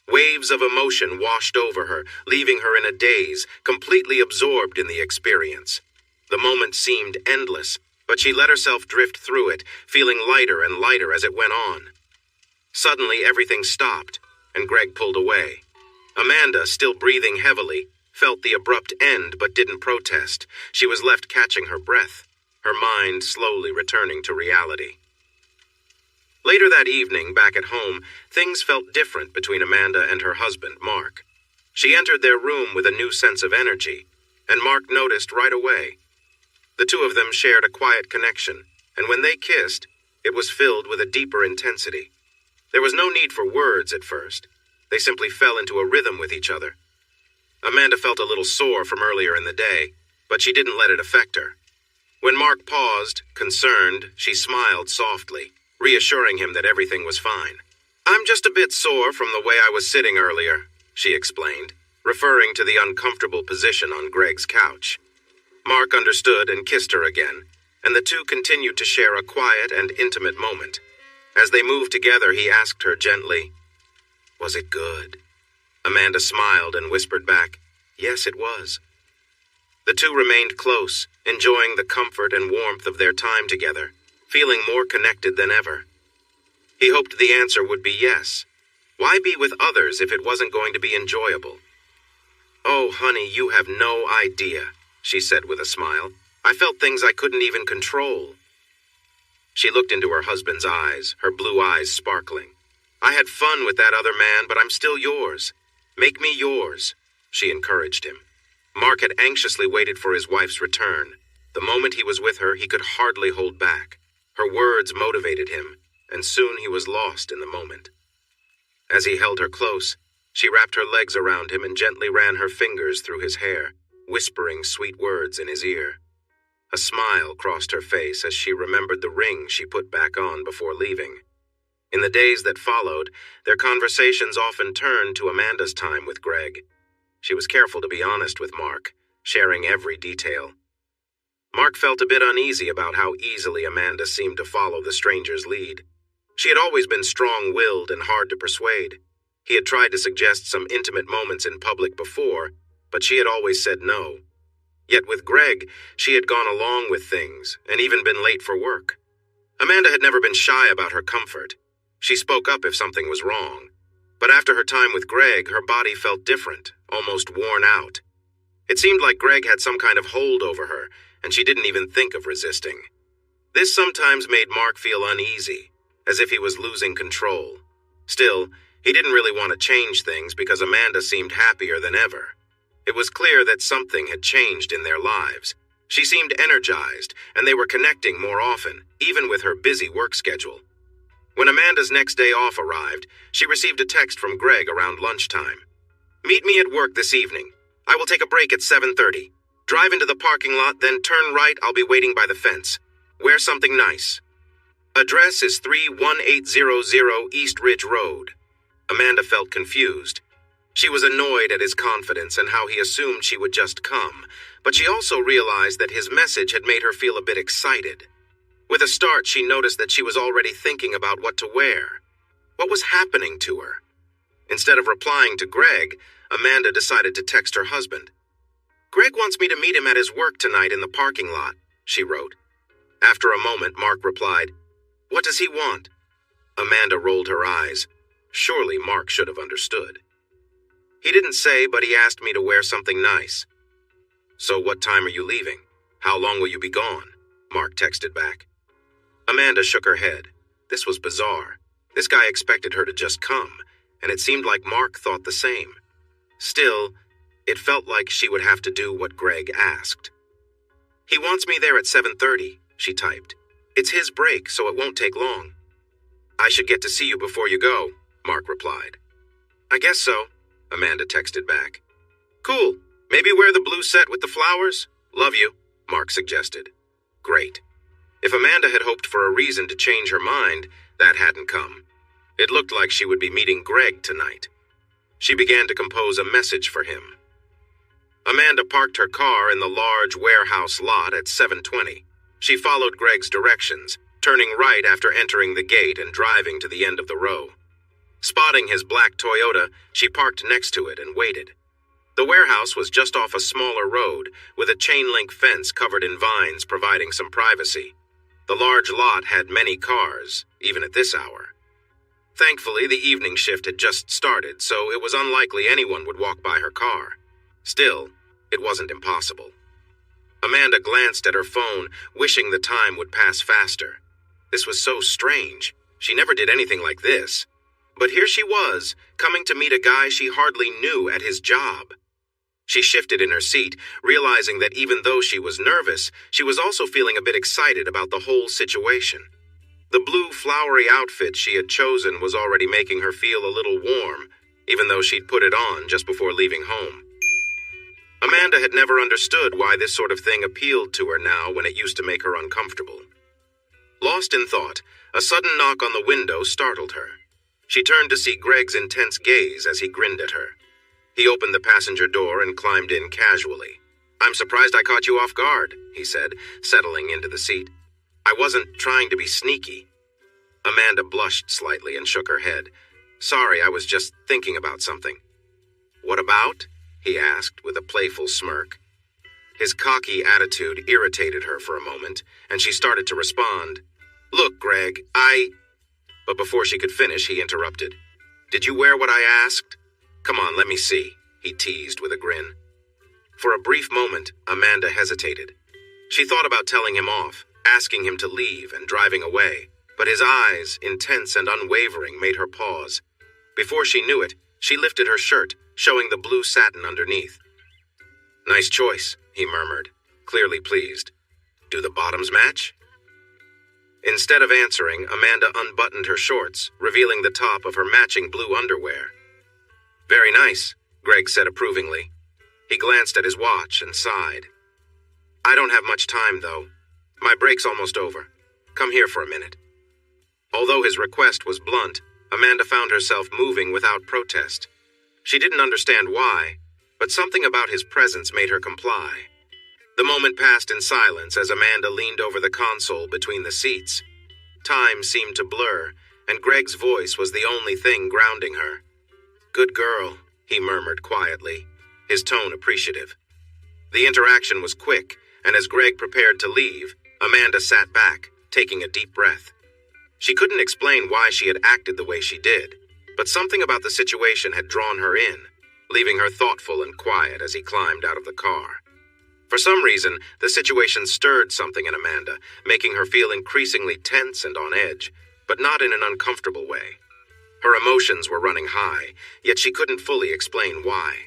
Waves of emotion washed over her, leaving her in a daze, completely absorbed in the experience. The moment seemed endless, but she let herself drift through it, feeling lighter and lighter as it went on. Suddenly, everything stopped, and Greg pulled away. Amanda, still breathing heavily, felt the abrupt end but didn't protest. She was left catching her breath, her mind slowly returning to reality. Later that evening, back at home, things felt different between Amanda and her husband, Mark. She entered their room with a new sense of energy, and Mark noticed right away. The two of them shared a quiet connection, and when they kissed, it was filled with a deeper intensity. There was no need for words at first. They simply fell into a rhythm with each other. Amanda felt a little sore from earlier in the day, but she didn't let it affect her. When Mark paused, concerned, she smiled softly, reassuring him that everything was fine. "I'm just a bit sore from the way I was sitting earlier," she explained, referring to the uncomfortable position on Greg's couch. Mark understood and kissed her again, and the two continued to share a quiet and intimate moment. As they moved together, he asked her gently, "Was it good?" Amanda smiled and whispered back, "Yes, it was." The two remained close, enjoying the comfort and warmth of their time together, feeling more connected than ever. He hoped the answer would be yes. Why be with others if it wasn't going to be enjoyable? "Oh, honey, you have no idea," she said with a smile. "I felt things I couldn't even control." She looked into her husband's eyes, her blue eyes sparkling. "I had fun with that other man, but I'm still yours. Make me yours," she encouraged him. Mark had anxiously waited for his wife's return. The moment he was with her, he could hardly hold back. Her words motivated him, and soon he was lost in the moment. As he held her close, she wrapped her legs around him and gently ran her fingers through his hair, whispering sweet words in his ear. A smile crossed her face as she remembered the ring she put back on before leaving. In the days that followed, their conversations often turned to Amanda's time with Greg. She was careful to be honest with Mark, sharing every detail. Mark felt a bit uneasy about how easily Amanda seemed to follow the stranger's lead. She had always been strong-willed and hard to persuade. He had tried to suggest some intimate moments in public before, but she had always said no. Yet with Greg, she had gone along with things and even been late for work. Amanda had never been shy about her comfort. She spoke up if something was wrong. But after her time with Greg, her body felt different, almost worn out. It seemed like Greg had some kind of hold over her, and she didn't even think of resisting. This sometimes made Mark feel uneasy, as if he was losing control. Still, he didn't really want to change things because Amanda seemed happier than ever. It was clear that something had changed in their lives. She seemed energized, and they were connecting more often, even with her busy work schedule. When Amanda's next day off arrived, she received a text from Greg around lunchtime. "Meet me at work this evening. I will take a break at 7:30. Drive into the parking lot, then turn right. I'll be waiting by the fence. Wear something nice. Address is 31800 East Ridge Road." Amanda felt confused. She was annoyed at his confidence and how he assumed she would just come, but she also realized that his message had made her feel a bit excited. With a start, she noticed that she was already thinking about what to wear. What was happening to her? Instead of replying to Greg, Amanda decided to text her husband. "Greg wants me to meet him at his work tonight in the parking lot," she wrote. After a moment, Mark replied, "What does he want?" Amanda rolled her eyes. Surely Mark should have understood. "He didn't say, but he asked me to wear something nice." "So what time are you leaving? How long will you be gone?" Mark texted back. Amanda shook her head. This was bizarre. This guy expected her to just come, and it seemed like Mark thought the same. Still, it felt like she would have to do what Greg asked. "He wants me there at 7:30, she typed. "It's his break, so it won't take long." "I should get to see you before you go," Mark replied. "I guess so," Amanda texted back. "Cool. Maybe wear the blue set with the flowers? Love you," Mark suggested. Great. If Amanda had hoped for a reason to change her mind, that hadn't come. It looked like she would be meeting Greg tonight. She began to compose a message for him. Amanda parked her car in the large warehouse lot at 7:20. She followed Greg's directions, turning right after entering the gate and driving to the end of the row. Spotting his black Toyota, she parked next to it and waited. The warehouse was just off a smaller road, with a chain-link fence covered in vines providing some privacy. The large lot had many cars, even at this hour. Thankfully, the evening shift had just started, so it was unlikely anyone would walk by her car. Still, it wasn't impossible. Amanda glanced at her phone, wishing the time would pass faster. This was so strange. She never did anything like this. But here she was, coming to meet a guy she hardly knew at his job. She shifted in her seat, realizing that even though she was nervous, she was also feeling a bit excited about the whole situation. The blue flowery outfit she had chosen was already making her feel a little warm, even though she'd put it on just before leaving home. Amanda had never understood why this sort of thing appealed to her now when it used to make her uncomfortable. Lost in thought, a sudden knock on the window startled her. She turned to see Greg's intense gaze as he grinned at her. He opened the passenger door and climbed in casually. "I'm surprised I caught you off guard," he said, settling into the seat. "I wasn't trying to be sneaky." Amanda blushed slightly and shook her head. "Sorry, I was just thinking about something." "What about?" he asked with a playful smirk. His cocky attitude irritated her for a moment, and she started to respond. Look, Greg, But before she could finish, he interrupted. Did you wear what I asked? Come on, let me see, he teased with a grin. For a brief moment, Amanda hesitated. She thought about telling him off, asking him to leave and driving away, but his eyes, intense and unwavering, made her pause. Before she knew it, she lifted her shirt, showing the blue satin underneath. Nice choice, he murmured, clearly pleased. Do the bottoms match? Instead of answering, Amanda unbuttoned her shorts, revealing the top of her matching blue underwear. Very nice, Greg said approvingly. He glanced at his watch and sighed. I don't have much time, though. My break's almost over. Come here for a minute. Although his request was blunt, Amanda found herself moving without protest. She didn't understand why, but something about his presence made her comply. The moment passed in silence as Amanda leaned over the console between the seats. Time seemed to blur, and Greg's voice was the only thing grounding her. Good girl, he murmured quietly, his tone appreciative. The interaction was quick, and as Greg prepared to leave, Amanda sat back, taking a deep breath. She couldn't explain why she had acted the way she did, but something about the situation had drawn her in, leaving her thoughtful and quiet as he climbed out of the car. For some reason, the situation stirred something in Amanda, making her feel increasingly tense and on edge, but not in an uncomfortable way. Her emotions were running high, yet she couldn't fully explain why.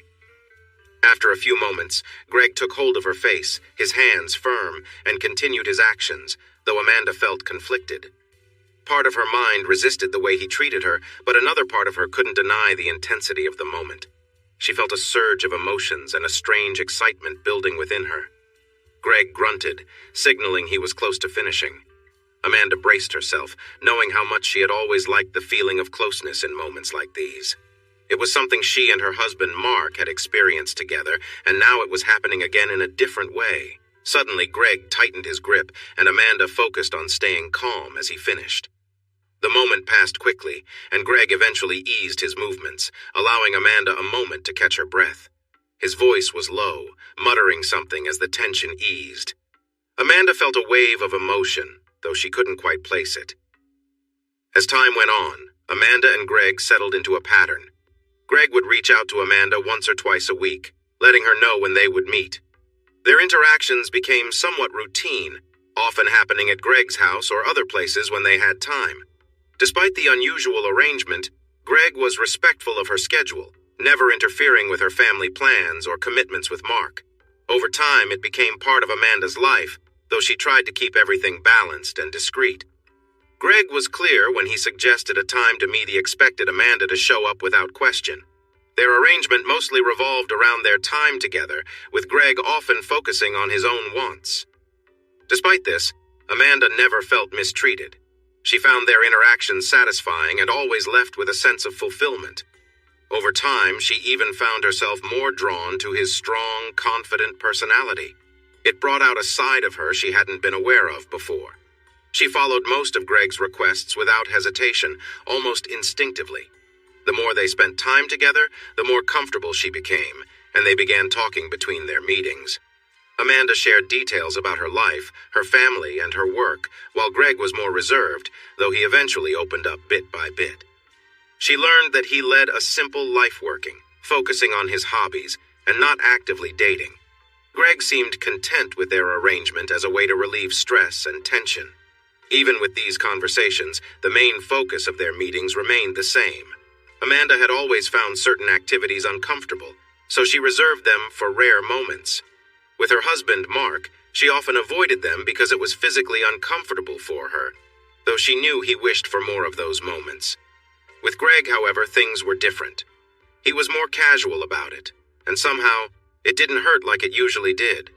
After a few moments, Greg took hold of her face, his hands firm, and continued his actions, though Amanda felt conflicted. Part of her mind resisted the way he treated her, but another part of her couldn't deny the intensity of the moment. She felt a surge of emotions and a strange excitement building within her. Greg grunted, signaling he was close to finishing. Amanda braced herself, knowing how much she had always liked the feeling of closeness in moments like these. It was something she and her husband Mark had experienced together, and now it was happening again in a different way. Suddenly, Greg tightened his grip, and Amanda focused on staying calm as he finished. The moment passed quickly, and Greg eventually eased his movements, allowing Amanda a moment to catch her breath. His voice was low, muttering something as the tension eased. Amanda felt a wave of emotion, though she couldn't quite place it. As time went on, Amanda and Greg settled into a pattern. Greg would reach out to Amanda once or twice a week, letting her know when they would meet. Their interactions became somewhat routine, often happening at Greg's house or other places when they had time. Despite the unusual arrangement, Greg was respectful of her schedule, never interfering with her family plans or commitments with Mark. Over time, it became part of Amanda's life, though she tried to keep everything balanced and discreet. Greg was clear when he suggested a time to meet. He expected Amanda to show up without question. Their arrangement mostly revolved around their time together, with Greg often focusing on his own wants. Despite this, Amanda never felt mistreated. She found their interactions satisfying and always left with a sense of fulfillment. Over time, she even found herself more drawn to his strong, confident personality. It brought out a side of her she hadn't been aware of before. She followed most of Greg's requests without hesitation, almost instinctively. The more they spent time together, the more comfortable she became, and they began talking between their meetings. Amanda shared details about her life, her family, and her work, while Greg was more reserved, though he eventually opened up bit by bit. She learned that he led a simple life working, focusing on his hobbies, and not actively dating. Greg seemed content with their arrangement as a way to relieve stress and tension. Even with these conversations, the main focus of their meetings remained the same. Amanda had always found certain activities uncomfortable, so she reserved them for rare moments. With her husband, Mark, she often avoided them because it was physically uncomfortable for her, though she knew he wished for more of those moments. With Greg, however, things were different. He was more casual about it, and somehow, it didn't hurt like it usually did.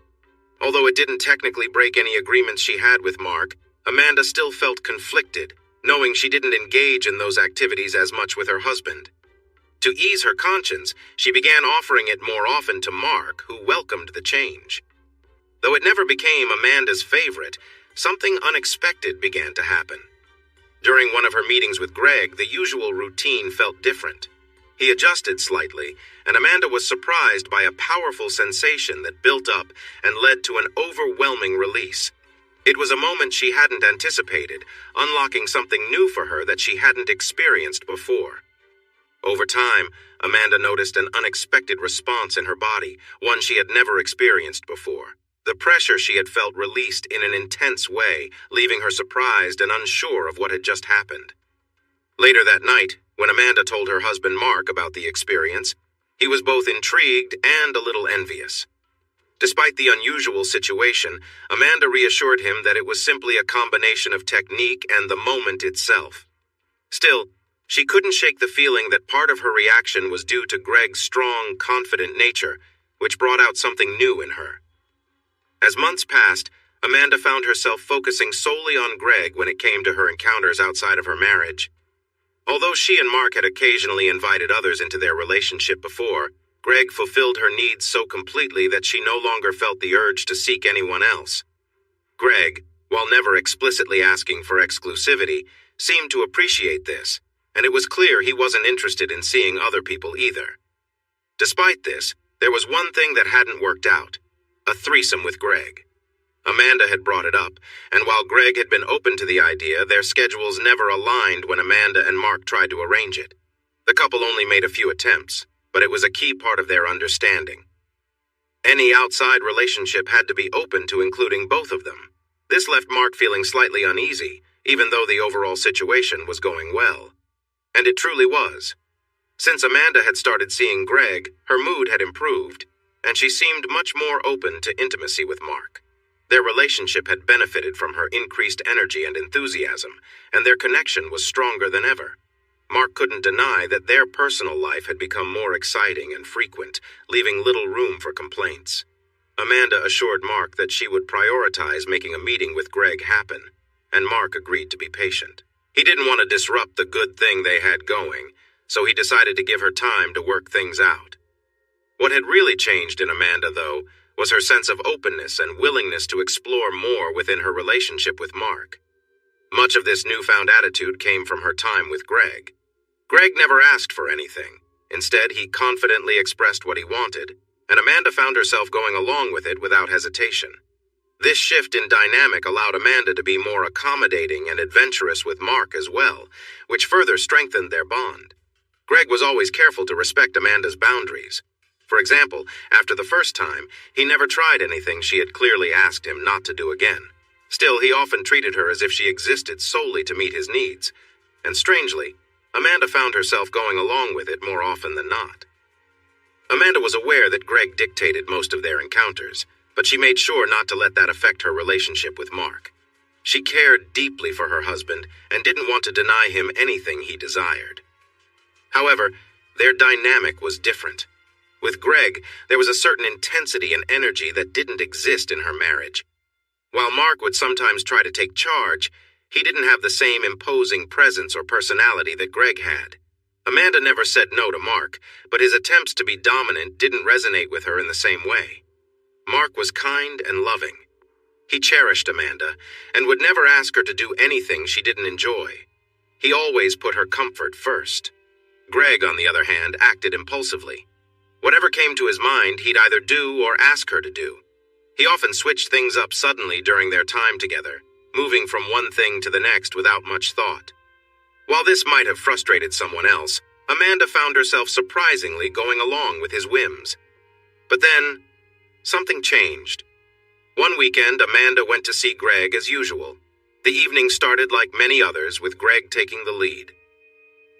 Although it didn't technically break any agreements she had with Mark, Amanda still felt conflicted, knowing she didn't engage in those activities as much with her husband. To ease her conscience, she began offering it more often to Mark, who welcomed the change. Though it never became Amanda's favorite, something unexpected began to happen. During one of her meetings with Greg, the usual routine felt different. He adjusted slightly, and Amanda was surprised by a powerful sensation that built up and led to an overwhelming release. It was a moment she hadn't anticipated, unlocking something new for her that she hadn't experienced before. Over time, Amanda noticed an unexpected response in her body, one she had never experienced before. The pressure she had felt released in an intense way, leaving her surprised and unsure of what had just happened. Later that night, when Amanda told her husband Mark about the experience, he was both intrigued and a little envious. Despite the unusual situation, Amanda reassured him that it was simply a combination of technique and the moment itself. Still, she couldn't shake the feeling that part of her reaction was due to Greg's strong, confident nature, which brought out something new in her. As months passed, Amanda found herself focusing solely on Greg when it came to her encounters outside of her marriage. Although she and Mark had occasionally invited others into their relationship before, Greg fulfilled her needs so completely that she no longer felt the urge to seek anyone else. Greg, while never explicitly asking for exclusivity, seemed to appreciate this, and it was clear he wasn't interested in seeing other people either. Despite this, there was one thing that hadn't worked out: a threesome with Greg. Amanda had brought it up, and while Greg had been open to the idea, their schedules never aligned when Amanda and Mark tried to arrange it. The couple only made a few attempts, but it was a key part of their understanding. Any outside relationship had to be open to including both of them. This left Mark feeling slightly uneasy, even though the overall situation was going well. And it truly was. Since Amanda had started seeing Greg, her mood had improved, and she seemed much more open to intimacy with Mark. Their relationship had benefited from her increased energy and enthusiasm, and their connection was stronger than ever. Mark couldn't deny that their personal life had become more exciting and frequent, leaving little room for complaints. Amanda assured Mark that she would prioritize making a meeting with Greg happen, and Mark agreed to be patient. He didn't want to disrupt the good thing they had going, so he decided to give her time to work things out. What had really changed in Amanda, though, was her sense of openness and willingness to explore more within her relationship with Mark. Much of this newfound attitude came from her time with Greg. Greg never asked for anything. Instead, he confidently expressed what he wanted, and Amanda found herself going along with it without hesitation. This shift in dynamic allowed Amanda to be more accommodating and adventurous with Mark as well, which further strengthened their bond. Greg was always careful to respect Amanda's boundaries. For example, after the first time, he never tried anything she had clearly asked him not to do again. Still, he often treated her as if she existed solely to meet his needs. And strangely, Amanda found herself going along with it more often than not. Amanda was aware that Greg dictated most of their encounters, but she made sure not to let that affect her relationship with Mark. She cared deeply for her husband and didn't want to deny him anything he desired. However, their dynamic was different. With Greg, there was a certain intensity and energy that didn't exist in her marriage. While Mark would sometimes try to take charge, he didn't have the same imposing presence or personality that Greg had. Amanda never said no to Mark, but his attempts to be dominant didn't resonate with her in the same way. Mark was kind and loving. He cherished Amanda and would never ask her to do anything she didn't enjoy. He always put her comfort first. Greg, on the other hand, acted impulsively. Whatever came to his mind, he'd either do or ask her to do. He often switched things up suddenly during their time together, moving from one thing to the next without much thought. While this might have frustrated someone else, Amanda found herself surprisingly going along with his whims. But then, something changed. One weekend, Amanda went to see Greg as usual. The evening started like many others, with Greg taking the lead.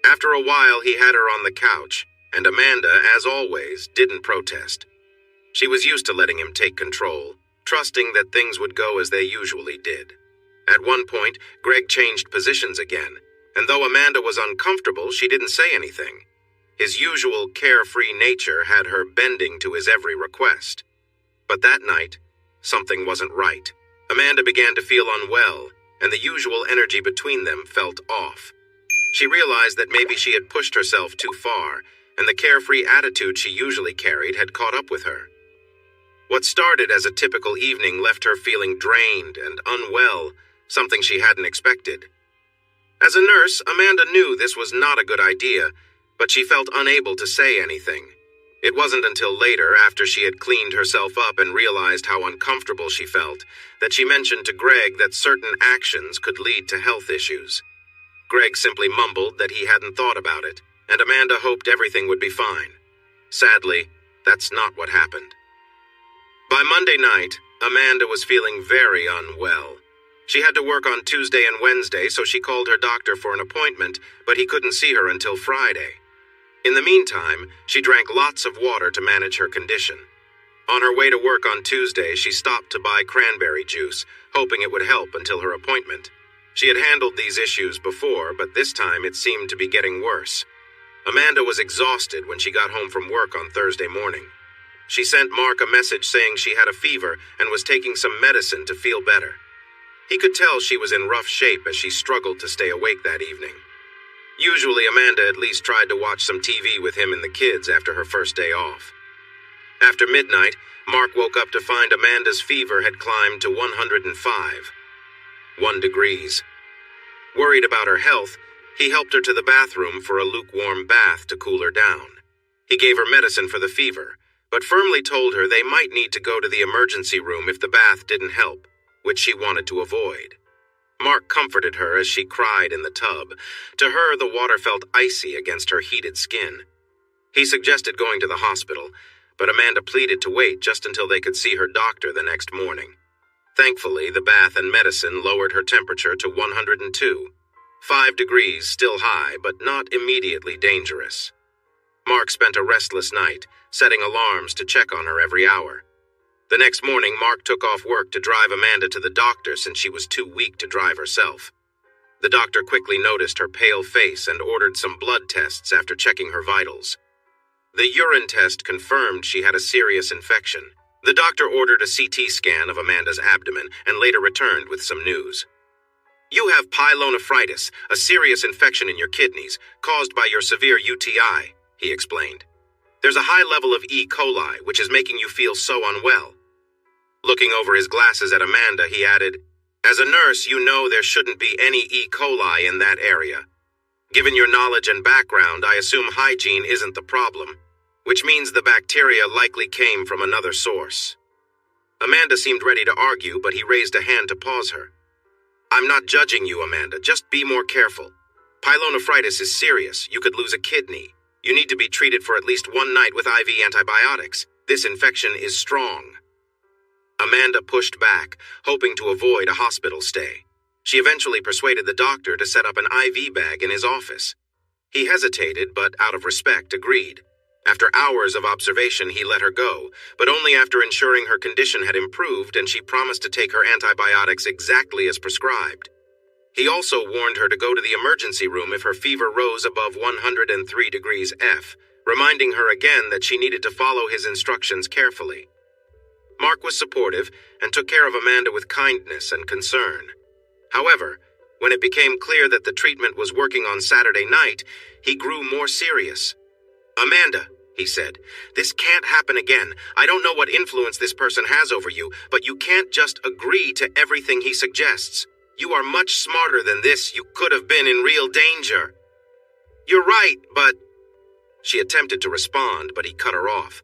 After a while, he had her on the couch, and Amanda, as always, didn't protest. She was used to letting him take control, trusting that things would go as they usually did. At one point, Greg changed positions again, and though Amanda was uncomfortable, she didn't say anything. His usual carefree nature had her bending to his every request. But that night, something wasn't right. Amanda began to feel unwell, and the usual energy between them felt off. She realized that maybe she had pushed herself too far, and the carefree attitude she usually carried had caught up with her. What started as a typical evening left her feeling drained and unwell, something she hadn't expected. As a nurse, Amanda knew this was not a good idea, but she felt unable to say anything. It wasn't until later, after she had cleaned herself up and realized how uncomfortable she felt, that she mentioned to Greg that certain actions could lead to health issues. Greg simply mumbled that he hadn't thought about it, and Amanda hoped everything would be fine. Sadly, that's not what happened. By Monday night, Amanda was feeling very unwell. She had to work on Tuesday and Wednesday, so she called her doctor for an appointment, but he couldn't see her until Friday. In the meantime, she drank lots of water to manage her condition. On her way to work on Tuesday, she stopped to buy cranberry juice, hoping it would help until her appointment. She had handled these issues before, but this time it seemed to be getting worse. Amanda was exhausted when she got home from work on Thursday morning. She sent Mark a message saying she had a fever and was taking some medicine to feel better. He could tell she was in rough shape as she struggled to stay awake that evening. Usually, Amanda at least tried to watch some TV with him and the kids after her first day off. After midnight, Mark woke up to find Amanda's fever had climbed to 105 degrees. Worried about her health, he helped her to the bathroom for a lukewarm bath to cool her down. He gave her medicine for the fever, but firmly told her they might need to go to the emergency room if the bath didn't help, which she wanted to avoid. Mark comforted her as she cried in the tub. To her, the water felt icy against her heated skin. He suggested going to the hospital, but Amanda pleaded to wait just until they could see her doctor the next morning. Thankfully, the bath and medicine lowered her temperature to 102. 5 degrees, still high, but not immediately dangerous. Mark spent a restless night, setting alarms to check on her every hour. The next morning, Mark took off work to drive Amanda to the doctor since she was too weak to drive herself. The doctor quickly noticed her pale face and ordered some blood tests after checking her vitals. The urine test confirmed she had a serious infection. The doctor ordered a CT scan of Amanda's abdomen and later returned with some news. "You have pyelonephritis, a serious infection in your kidneys, caused by your severe UTI," he explained. "There's a high level of E. coli, which is making you feel so unwell." Looking over his glasses at Amanda, he added, "As a nurse, you know there shouldn't be any E. coli in that area. Given your knowledge and background, I assume hygiene isn't the problem, which means the bacteria likely came from another source." Amanda seemed ready to argue, but he raised a hand to pause her. "I'm not judging you, Amanda. Just be more careful. Pyelonephritis is serious. You could lose a kidney. You need to be treated for at least 1 night with IV antibiotics. This infection is strong." Amanda pushed back, hoping to avoid a hospital stay. She eventually persuaded the doctor to set up an IV bag in his office. He hesitated, but out of respect, agreed. After hours of observation, he let her go, but only after ensuring her condition had improved and she promised to take her antibiotics exactly as prescribed. He also warned her to go to the emergency room if her fever rose above 103 degrees F, reminding her again that she needed to follow his instructions carefully. Mark was supportive and took care of Amanda with kindness and concern. However, when it became clear that the treatment was working on Saturday night, he grew more serious. "Amanda," he said, "this can't happen again. I don't know what influence this person has over you, but you can't just agree to everything he suggests. You are much smarter than this. You could have been in real danger." "You're right, but—" She attempted to respond, but he cut her off.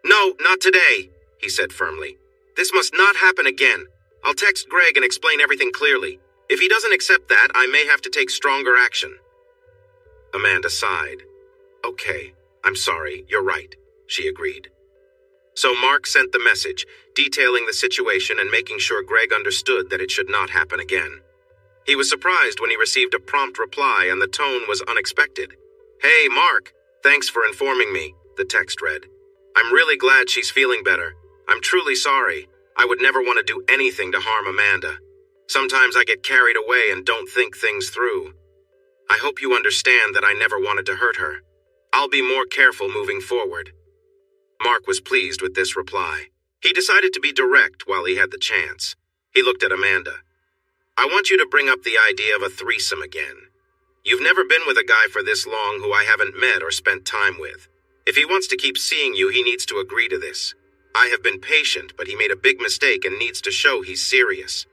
"No, not today," he said firmly. "This must not happen again. I'll text Greg and explain everything clearly. If he doesn't accept that, I may have to take stronger action." Amanda sighed. "Okay, I'm sorry, you're right," she agreed. So Mark sent the message, detailing the situation and making sure Greg understood that it should not happen again. He was surprised when he received a prompt reply and the tone was unexpected. "Hey, Mark, thanks for informing me," the text read. "I'm really glad she's feeling better. I'm truly sorry. I would never want to do anything to harm Amanda. Sometimes I get carried away and don't think things through. I hope you understand that I never wanted to hurt her. I'll be more careful moving forward." Mark was pleased with this reply. He decided to be direct while he had the chance. He looked at Amanda. "I want you to bring up the idea of a threesome again. You've never been with a guy for this long who I haven't met or spent time with. If he wants to keep seeing you, he needs to agree to this. I have been patient, but he made a big mistake and needs to show he's serious."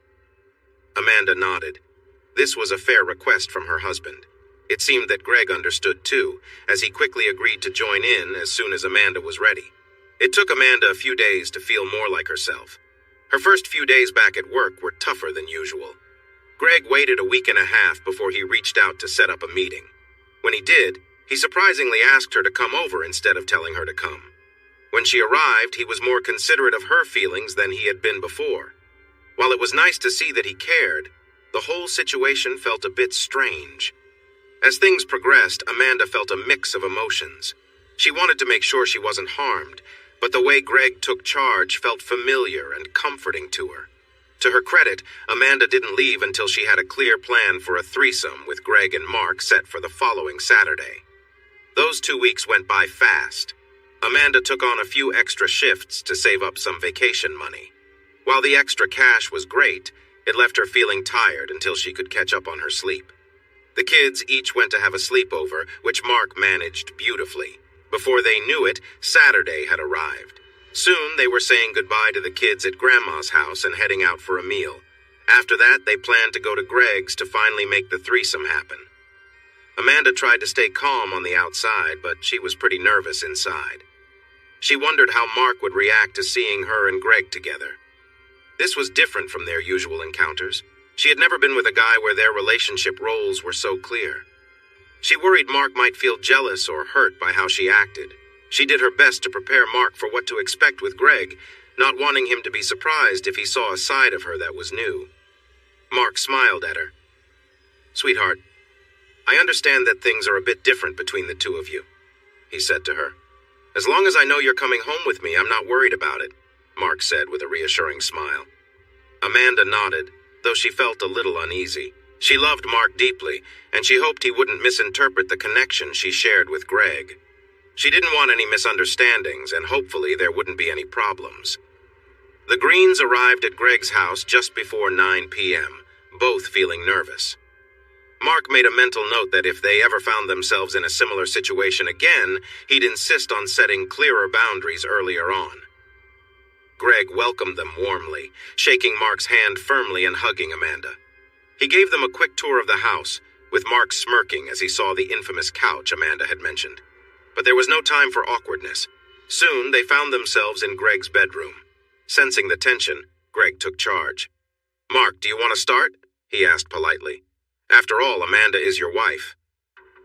Amanda nodded. This was a fair request from her husband. It seemed that Greg understood too, as he quickly agreed to join in as soon as Amanda was ready. It took Amanda a few days to feel more like herself. Her first few days back at work were tougher than usual. Greg waited a week and a half before he reached out to set up a meeting. When he did, he surprisingly asked her to come over instead of telling her to come. When she arrived, he was more considerate of her feelings than he had been before. While it was nice to see that he cared, the whole situation felt a bit strange. As things progressed, Amanda felt a mix of emotions. She wanted to make sure she wasn't harmed, but the way Greg took charge felt familiar and comforting to her. To her credit, Amanda didn't leave until she had a clear plan for a threesome with Greg and Mark set for the following Saturday. Those 2 weeks went by fast. Amanda took on a few extra shifts to save up some vacation money. While the extra cash was great, it left her feeling tired until she could catch up on her sleep. The kids each went to have a sleepover, which Mark managed beautifully. Before they knew it, Saturday had arrived. Soon they were saying goodbye to the kids at Grandma's house and heading out for a meal. After that, they planned to go to Greg's to finally make the threesome happen. Amanda tried to stay calm on the outside, but she was pretty nervous inside. She wondered how Mark would react to seeing her and Greg together. This was different from their usual encounters. She had never been with a guy where their relationship roles were so clear. She worried Mark might feel jealous or hurt by how she acted. She did her best to prepare Mark for what to expect with Greg, not wanting him to be surprised if he saw a side of her that was new. Mark smiled at her. "Sweetheart, I understand that things are a bit different between the two of you," he said to her. "As long as I know you're coming home with me, I'm not worried about it," Mark said with a reassuring smile. Amanda nodded, though she felt a little uneasy. She loved Mark deeply, and she hoped he wouldn't misinterpret the connection she shared with Greg. She didn't want any misunderstandings, and hopefully there wouldn't be any problems. The Greens arrived at Greg's house just before 9 p.m., both feeling nervous. Mark made a mental note that if they ever found themselves in a similar situation again, he'd insist on setting clearer boundaries earlier on. Greg welcomed them warmly, shaking Mark's hand firmly and hugging Amanda. He gave them a quick tour of the house, with Mark smirking as he saw the infamous couch Amanda had mentioned. But there was no time for awkwardness. Soon they found themselves in Greg's bedroom. Sensing the tension, Greg took charge. "Mark, do you want to start?" he asked politely. "After all, Amanda is your wife."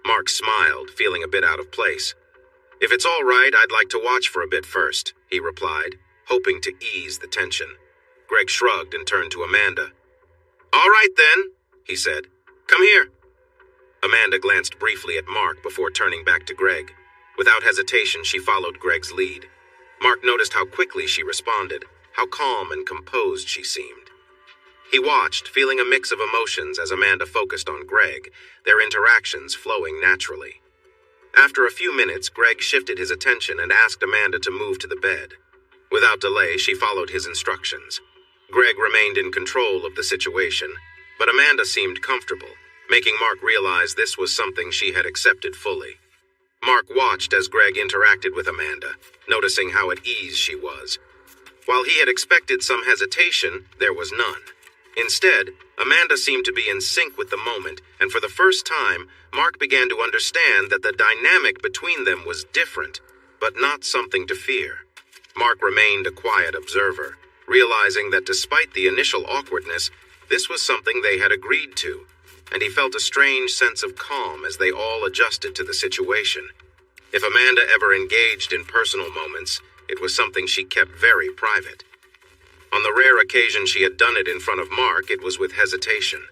Mark smiled, feeling a bit out of place. "If it's all right, I'd like to watch for a bit first," he replied, hoping to ease the tension. Greg shrugged and turned to Amanda. "All right then," he said. "Come here." Amanda glanced briefly at Mark before turning back to Greg. Without hesitation, she followed Greg's lead. Mark noticed how quickly she responded, how calm and composed she seemed. He watched, feeling a mix of emotions as Amanda focused on Greg, their interactions flowing naturally. After a few minutes, Greg shifted his attention and asked Amanda to move to the bed. Without delay, she followed his instructions. Greg remained in control of the situation, but Amanda seemed comfortable, making Mark realize this was something she had accepted fully. Mark watched as Greg interacted with Amanda, noticing how at ease she was. While he had expected some hesitation, there was none. Instead, Amanda seemed to be in sync with the moment, and for the first time, Mark began to understand that the dynamic between them was different, but not something to fear. Mark remained a quiet observer, realizing that despite the initial awkwardness, this was something they had agreed to, and he felt a strange sense of calm as they all adjusted to the situation. If Amanda ever engaged in personal moments, it was something she kept very private. On the rare occasion she had done it in front of Mark, it was with hesitation.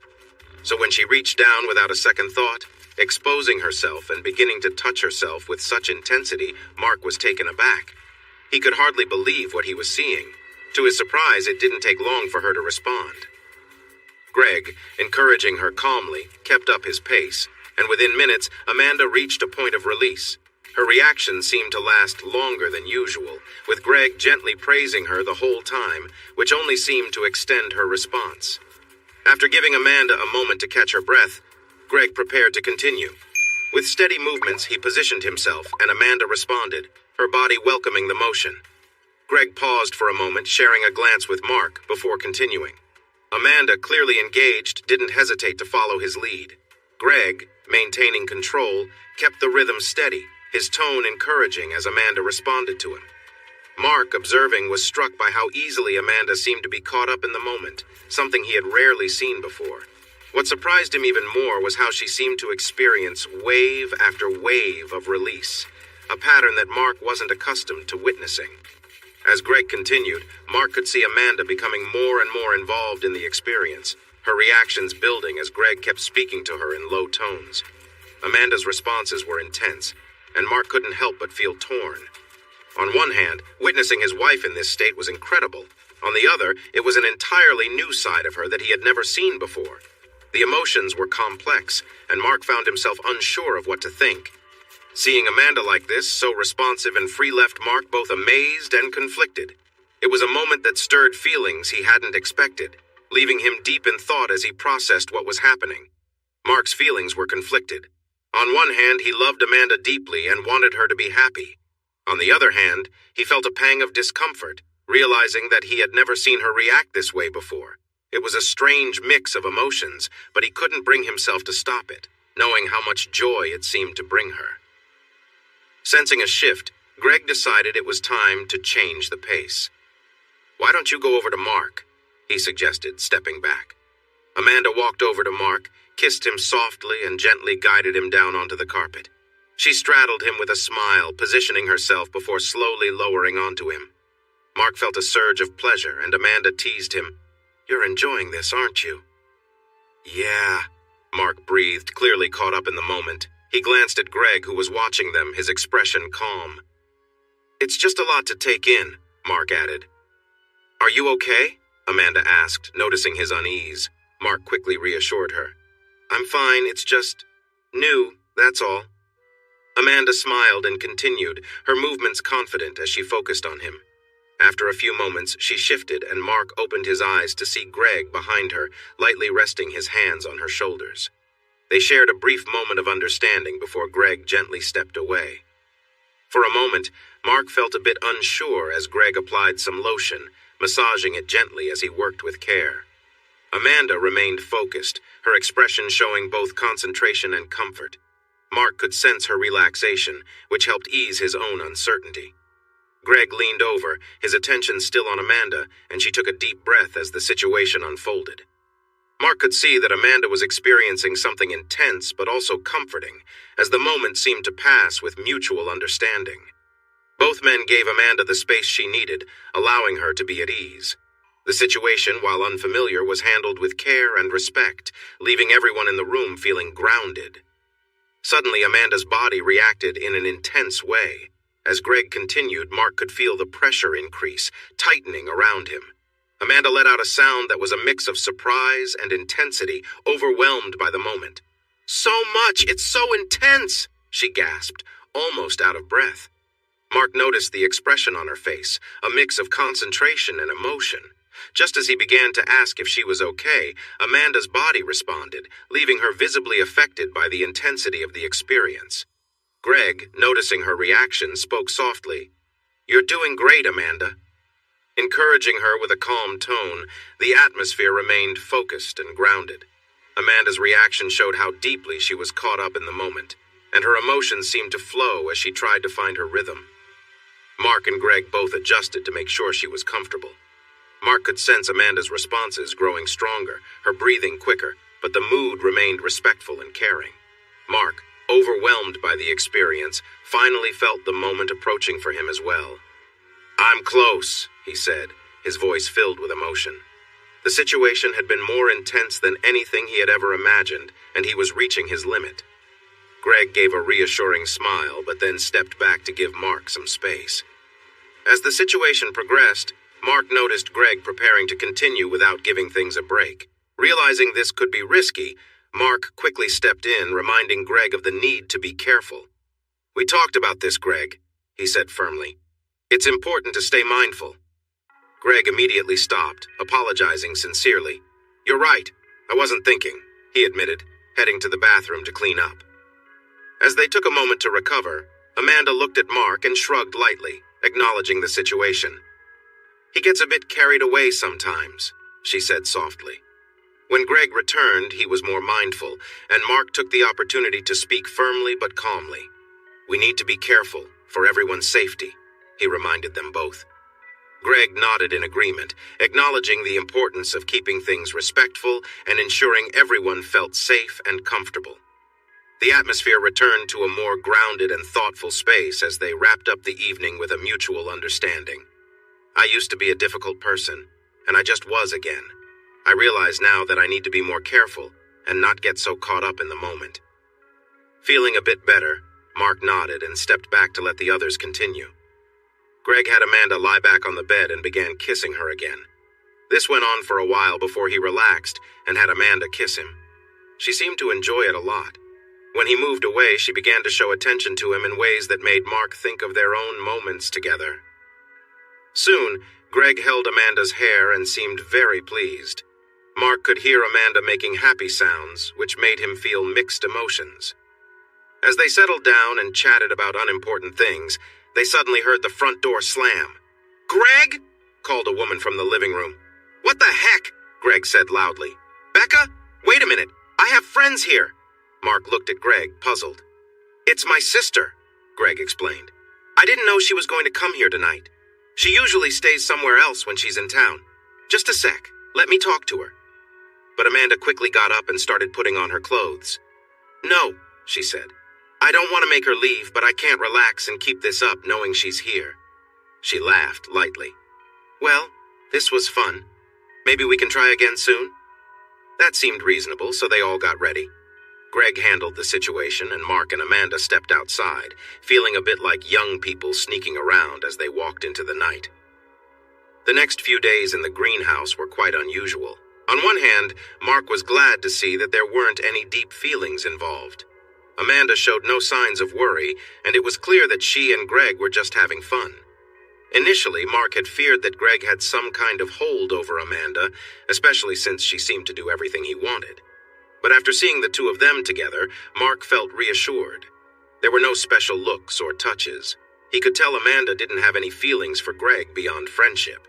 So when she reached down without a second thought, exposing herself and beginning to touch herself with such intensity, Mark was taken aback. He could hardly believe what he was seeing. To his surprise, it didn't take long for her to respond. Greg, encouraging her calmly, kept up his pace, and within minutes, Amanda reached a point of release. Her reaction seemed to last longer than usual, with Greg gently praising her the whole time, which only seemed to extend her response. After giving Amanda a moment to catch her breath, Greg prepared to continue. With steady movements, he positioned himself, and Amanda responded, her body welcoming the motion. Greg paused for a moment, sharing a glance with Mark, before continuing. Amanda, clearly engaged, didn't hesitate to follow his lead. Greg, maintaining control, kept the rhythm steady, his tone encouraging as Amanda responded to him. Mark, observing, was struck by how easily Amanda seemed to be caught up in the moment, something he had rarely seen before. What surprised him even more was how she seemed to experience wave after wave of release, a pattern that Mark wasn't accustomed to witnessing. As Greg continued, Mark could see Amanda becoming more and more involved in the experience, her reactions building as Greg kept speaking to her in low tones. Amanda's responses were intense, and Mark couldn't help but feel torn. On one hand, witnessing his wife in this state was incredible. On the other, it was an entirely new side of her that he had never seen before. The emotions were complex, and Mark found himself unsure of what to think. Seeing Amanda like this, so responsive and free, left Mark both amazed and conflicted. It was a moment that stirred feelings he hadn't expected, leaving him deep in thought as he processed what was happening. Mark's feelings were conflicted. On one hand, he loved Amanda deeply and wanted her to be happy. On the other hand, he felt a pang of discomfort, realizing that he had never seen her react this way before. It was a strange mix of emotions, but he couldn't bring himself to stop it, knowing how much joy it seemed to bring her. Sensing a shift, Greg decided it was time to change the pace. "Why don't you go over to Mark?" he suggested, stepping back. Amanda walked over to Mark, kissed him softly, and gently guided him down onto the carpet. She straddled him with a smile, positioning herself before slowly lowering onto him. Mark felt a surge of pleasure, and Amanda teased him. "You're enjoying this, aren't you?" "Yeah," Mark breathed, clearly caught up in the moment. He glanced at Greg, who was watching them, his expression calm. "It's just a lot to take in," Mark added. "Are you okay?" Amanda asked, noticing his unease. Mark quickly reassured her. "I'm fine, it's just new, that's all." Amanda smiled and continued, her movements confident as she focused on him. After a few moments, she shifted, and Mark opened his eyes to see Greg behind her, lightly resting his hands on her shoulders. They shared a brief moment of understanding before Greg gently stepped away. For a moment, Mark felt a bit unsure as Greg applied some lotion, massaging it gently as he worked with care. Amanda remained focused, her expression showing both concentration and comfort. Mark could sense her relaxation, which helped ease his own uncertainty. Greg leaned over, his attention still on Amanda, and she took a deep breath as the situation unfolded. Mark could see that Amanda was experiencing something intense but also comforting, as the moment seemed to pass with mutual understanding. Both men gave Amanda the space she needed, allowing her to be at ease. The situation, while unfamiliar, was handled with care and respect, leaving everyone in the room feeling grounded. Suddenly, Amanda's body reacted in an intense way. As Greg continued, Mark could feel the pressure increase, tightening around him. Amanda let out a sound that was a mix of surprise and intensity, overwhelmed by the moment. "So much! It's so intense!" she gasped, almost out of breath. Mark noticed the expression on her face, a mix of concentration and emotion. Just as he began to ask if she was okay, Amanda's body responded, leaving her visibly affected by the intensity of the experience. Greg, noticing her reaction, spoke softly. "You're doing great, Amanda." Encouraging her with a calm tone, the atmosphere remained focused and grounded. Amanda's reaction showed how deeply she was caught up in the moment, and her emotions seemed to flow as she tried to find her rhythm. Mark and Greg both adjusted to make sure she was comfortable. Mark could sense Amanda's responses growing stronger, her breathing quicker, but the mood remained respectful and caring. Mark, overwhelmed by the experience, finally felt the moment approaching for him as well. "I'm close," he said, his voice filled with emotion. The situation had been more intense than anything he had ever imagined, and he was reaching his limit. Greg gave a reassuring smile, but then stepped back to give Mark some space. As the situation progressed, Mark noticed Greg preparing to continue without giving things a break. Realizing this could be risky, Mark quickly stepped in, reminding Greg of the need to be careful. "We talked about this, Greg," he said firmly. "It's important to stay mindful." Greg immediately stopped, apologizing sincerely. "You're right, I wasn't thinking," he admitted, heading to the bathroom to clean up. As they took a moment to recover, Amanda looked at Mark and shrugged lightly, acknowledging the situation. "He gets a bit carried away sometimes," she said softly. When Greg returned, he was more mindful, and Mark took the opportunity to speak firmly but calmly. "We need to be careful, for everyone's safety," he reminded them both. Greg nodded in agreement, acknowledging the importance of keeping things respectful and ensuring everyone felt safe and comfortable. The atmosphere returned to a more grounded and thoughtful space as they wrapped up the evening with a mutual understanding. "I used to be a difficult person, and I just was again. I realize now that I need to be more careful and not get so caught up in the moment." Feeling a bit better, Mark nodded and stepped back to let the others continue. Greg had Amanda lie back on the bed and began kissing her again. This went on for a while before he relaxed and had Amanda kiss him. She seemed to enjoy it a lot. When he moved away, she began to show attention to him in ways that made Mark think of their own moments together. Soon, Greg held Amanda's hair and seemed very pleased. Mark could hear Amanda making happy sounds, which made him feel mixed emotions. As they settled down and chatted about unimportant things, they suddenly heard the front door slam. "Greg?" called a woman from the living room. "What the heck?" Greg said loudly. "Becca? Wait a minute. I have friends here." Mark looked at Greg, puzzled. "It's my sister," Greg explained. "I didn't know she was going to come here tonight. She usually stays somewhere else when she's in town. Just a sec. Let me talk to her." But Amanda quickly got up and started putting on her clothes. "No," she said. "I don't want to make her leave, but I can't relax and keep this up knowing she's here." She laughed lightly. "Well, this was fun. Maybe we can try again soon?" That seemed reasonable, so they all got ready. Greg handled the situation, and Mark and Amanda stepped outside, feeling a bit like young people sneaking around as they walked into the night. The next few days in the greenhouse were quite unusual. On one hand, Mark was glad to see that there weren't any deep feelings involved. Amanda showed no signs of worry, and it was clear that she and Greg were just having fun. Initially, Mark had feared that Greg had some kind of hold over Amanda, especially since she seemed to do everything he wanted. But after seeing the two of them together, Mark felt reassured. There were no special looks or touches. He could tell Amanda didn't have any feelings for Greg beyond friendship.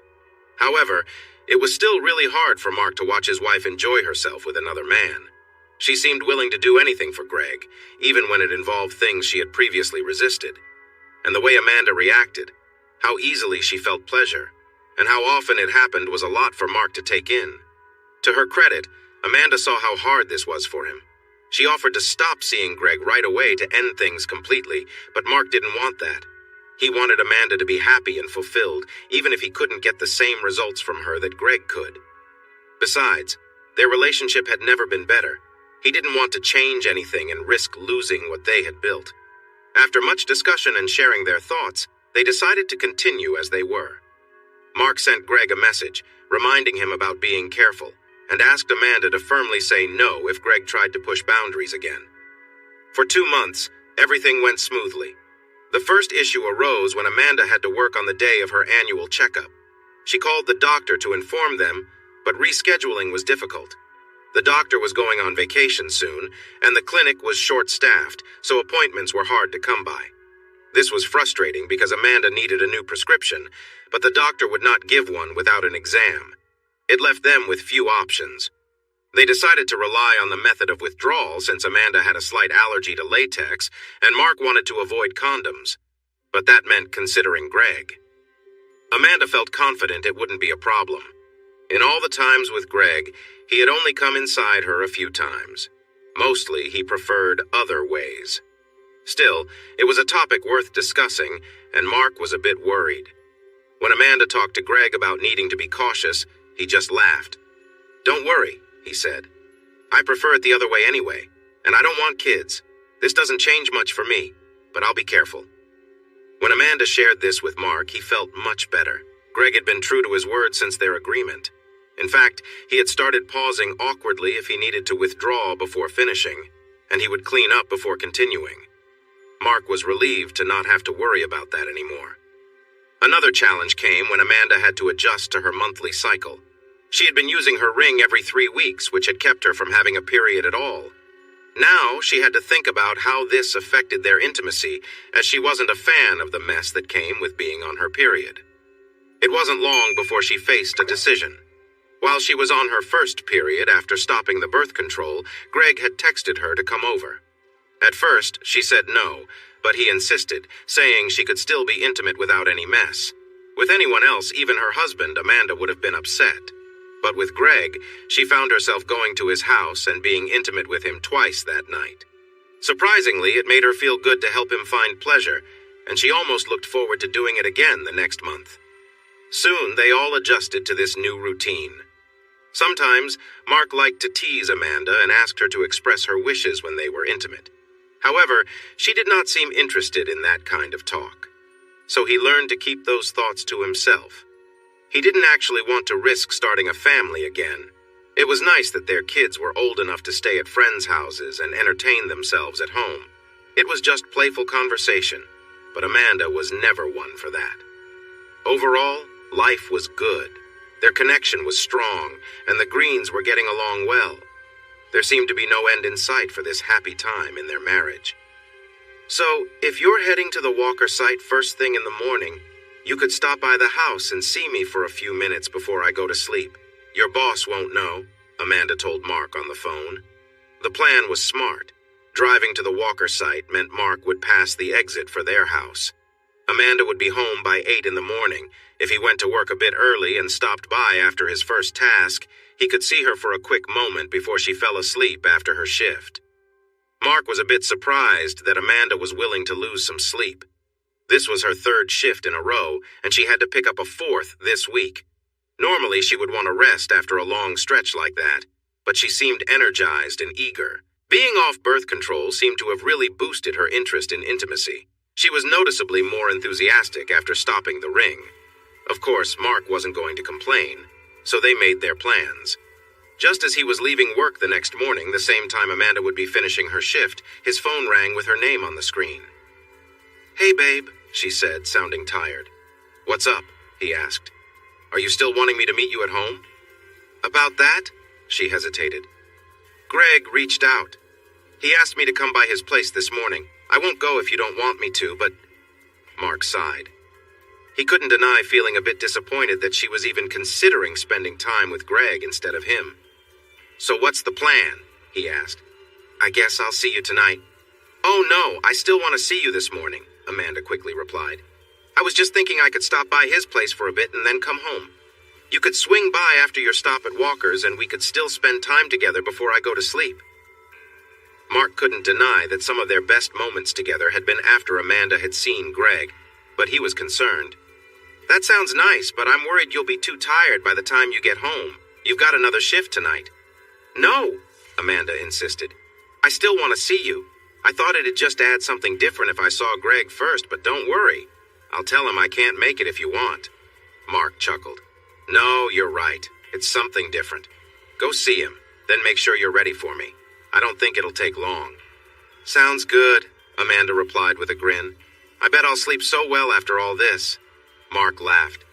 However, it was still really hard for Mark to watch his wife enjoy herself with another man. She seemed willing to do anything for Greg, even when it involved things she had previously resisted. And the way Amanda reacted, how easily she felt pleasure, and how often it happened was a lot for Mark to take in. To her credit, Amanda saw how hard this was for him. She offered to stop seeing Greg right away to end things completely, but Mark didn't want that. He wanted Amanda to be happy and fulfilled, even if he couldn't get the same results from her that Greg could. Besides, their relationship had never been better. He didn't want to change anything and risk losing what they had built. After much discussion and sharing their thoughts, they decided to continue as they were. Mark sent Greg a message, reminding him about being careful, and asked Amanda to firmly say no if Greg tried to push boundaries again. For 2 months, everything went smoothly. The first issue arose when Amanda had to work on the day of her annual checkup. She called the doctor to inform them, but rescheduling was difficult. The doctor was going on vacation soon, and the clinic was short-staffed, so appointments were hard to come by. This was frustrating because Amanda needed a new prescription, but the doctor would not give one without an exam. It left them with few options. They decided to rely on the method of withdrawal since Amanda had a slight allergy to latex, and Mark wanted to avoid condoms. But that meant considering Greg. Amanda felt confident it wouldn't be a problem. In all the times with Greg, he had only come inside her a few times. Mostly, he preferred other ways. Still, it was a topic worth discussing, and Mark was a bit worried. When Amanda talked to Greg about needing to be cautious, he just laughed. "Don't worry," he said. "I prefer it the other way anyway, and I don't want kids. This doesn't change much for me, but I'll be careful." When Amanda shared this with Mark, he felt much better. Greg had been true to his word since their agreement. In fact, he had started pausing awkwardly if he needed to withdraw before finishing, and he would clean up before continuing. Mark was relieved to not have to worry about that anymore. Another challenge came when Amanda had to adjust to her monthly cycle. She had been using her ring every 3 weeks, which had kept her from having a period at all. Now she had to think about how this affected their intimacy, as she wasn't a fan of the mess that came with being on her period. It wasn't long before she faced a decision. While she was on her first period after stopping the birth control, Greg had texted her to come over. At first, she said no, but he insisted, saying she could still be intimate without any mess. With anyone else, even her husband, Amanda, would have been upset. But with Greg, she found herself going to his house and being intimate with him twice that night. Surprisingly, it made her feel good to help him find pleasure, and she almost looked forward to doing it again the next month. Soon, they all adjusted to this new routine. Sometimes, Mark liked to tease Amanda and asked her to express her wishes when they were intimate. However, she did not seem interested in that kind of talk. So he learned to keep those thoughts to himself. He didn't actually want to risk starting a family again. It was nice that their kids were old enough to stay at friends' houses and entertain themselves at home. It was just playful conversation, but Amanda was never one for that. Overall, life was good. Their connection was strong, and the Greens were getting along well. There seemed to be no end in sight for this happy time in their marriage. So, if you're heading to the Walker site first thing in the morning, you could stop by the house and see me for a few minutes before I go to sleep. Your boss won't know, Amanda told Mark on the phone. The plan was smart. Driving to the Walker site meant Mark would pass the exit for their house. Amanda would be home by 8 in the morning. If he went to work a bit early and stopped by after his first task, he could see her for a quick moment before she fell asleep after her shift. Mark was a bit surprised that Amanda was willing to lose some sleep. This was her third shift in a row, and she had to pick up a fourth this week. Normally, she would want to rest after a long stretch like that, but she seemed energized and eager. Being off birth control seemed to have really boosted her interest in intimacy. She was noticeably more enthusiastic after stopping the ring. Of course, Mark wasn't going to complain, so they made their plans. Just as he was leaving work the next morning, the same time Amanda would be finishing her shift, his phone rang with her name on the screen. "Hey, babe," she said, sounding tired. "What's up?" he asked. "Are you still wanting me to meet you at home?" "About that?" she hesitated. "Greg reached out. He asked me to come by his place this morning. I won't go if you don't want me to, but..." Mark sighed. He couldn't deny feeling a bit disappointed that she was even considering spending time with Greg instead of him. "So what's the plan?" he asked. "I guess I'll see you tonight." "Oh no, I still want to see you this morning," Amanda quickly replied. "I was just thinking I could stop by his place for a bit and then come home. You could swing by after your stop at Walker's and we could still spend time together before I go to sleep." Mark couldn't deny that some of their best moments together had been after Amanda had seen Greg, but he was concerned. "That sounds nice, but I'm worried you'll be too tired by the time you get home. You've got another shift tonight." "No," Amanda insisted. "I still want to see you. I thought it'd just add something different if I saw Greg first, but don't worry. I'll tell him I can't make it if you want." Mark chuckled. "No, you're right. It's something different. Go see him, then make sure you're ready for me. I don't think it'll take long." "Sounds good," Amanda replied with a grin. "I bet I'll sleep so well after all this." Mark laughed.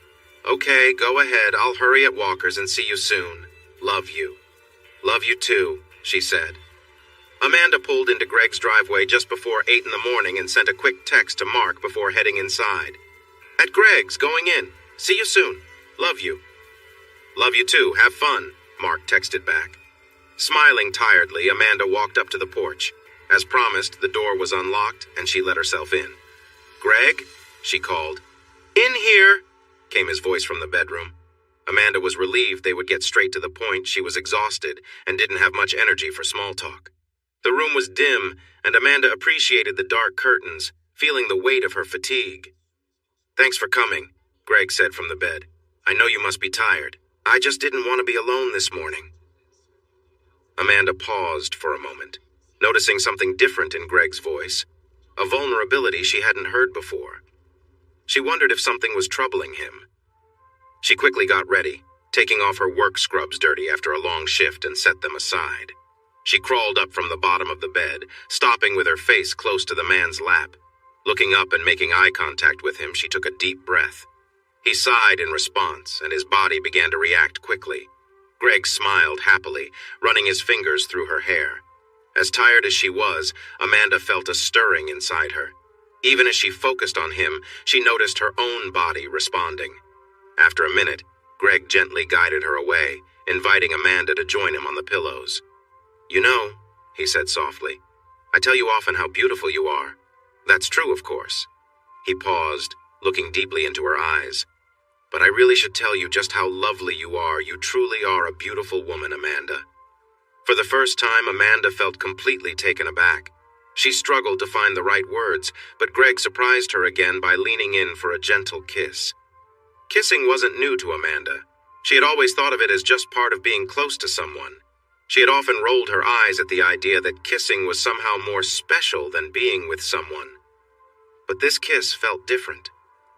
"Okay, go ahead. I'll hurry at Walker's and see you soon. Love you." "Love you too," she said. Amanda pulled into Greg's driveway just before 8 in the morning and sent a quick text to Mark before heading inside. "At Greg's, going in. See you soon. Love you." "Love you too. Have fun," Mark texted back. Smiling tiredly, Amanda walked up to the porch. As promised, the door was unlocked and she let herself in. "Greg?" she called. "In here," came his voice from the bedroom. Amanda was relieved they would get straight to the point. She was exhausted and didn't have much energy for small talk. The room was dim, and Amanda appreciated the dark curtains, feeling the weight of her fatigue. "Thanks for coming," Greg said from the bed. "I know you must be tired. I just didn't want to be alone this morning." Amanda paused for a moment, noticing something different in Greg's voice, a vulnerability she hadn't heard before. She wondered if something was troubling him. She quickly got ready, taking off her work scrubs dirty after a long shift and set them aside. She crawled up from the bottom of the bed, stopping with her face close to the man's lap. Looking up and making eye contact with him, she took a deep breath. He sighed in response, and his body began to react quickly. Greg smiled happily, running his fingers through her hair. As tired as she was, Amanda felt a stirring inside her. Even as she focused on him, she noticed her own body responding. After a minute, Greg gently guided her away, inviting Amanda to join him on the pillows. "You know," he said softly, "I tell you often how beautiful you are. That's true, of course." He paused, looking deeply into her eyes. "But I really should tell you just how lovely you are. You truly are a beautiful woman, Amanda." For the first time, Amanda felt completely taken aback. She struggled to find the right words, but Greg surprised her again by leaning in for a gentle kiss. Kissing wasn't new to Amanda. She had always thought of it as just part of being close to someone. She had often rolled her eyes at the idea that kissing was somehow more special than being with someone. But this kiss felt different.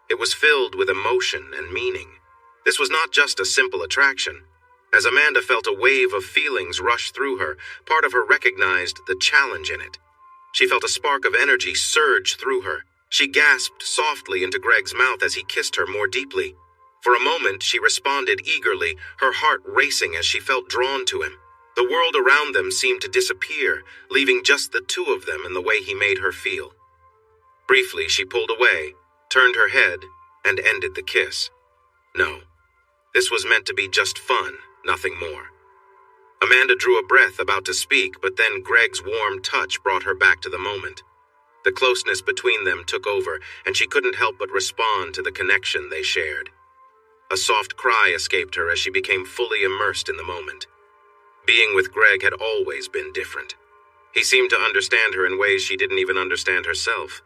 It was filled with emotion and meaning. This was not just a simple attraction. As Amanda felt a wave of feelings rush through her, part of her recognized the challenge in it. She felt a spark of energy surge through her. She gasped softly into Greg's mouth as he kissed her more deeply. For a moment, she responded eagerly, her heart racing as she felt drawn to him. The world around them seemed to disappear, leaving just the two of them in the way he made her feel. Briefly, she pulled away, turned her head, and ended the kiss. No, this was meant to be just fun, nothing more. Amanda drew a breath, about to speak, but then Greg's warm touch brought her back to the moment. The closeness between them took over, and she couldn't help but respond to the connection they shared. A soft cry escaped her as she became fully immersed in the moment. Being with Greg had always been different. He seemed to understand her in ways she didn't even understand herself.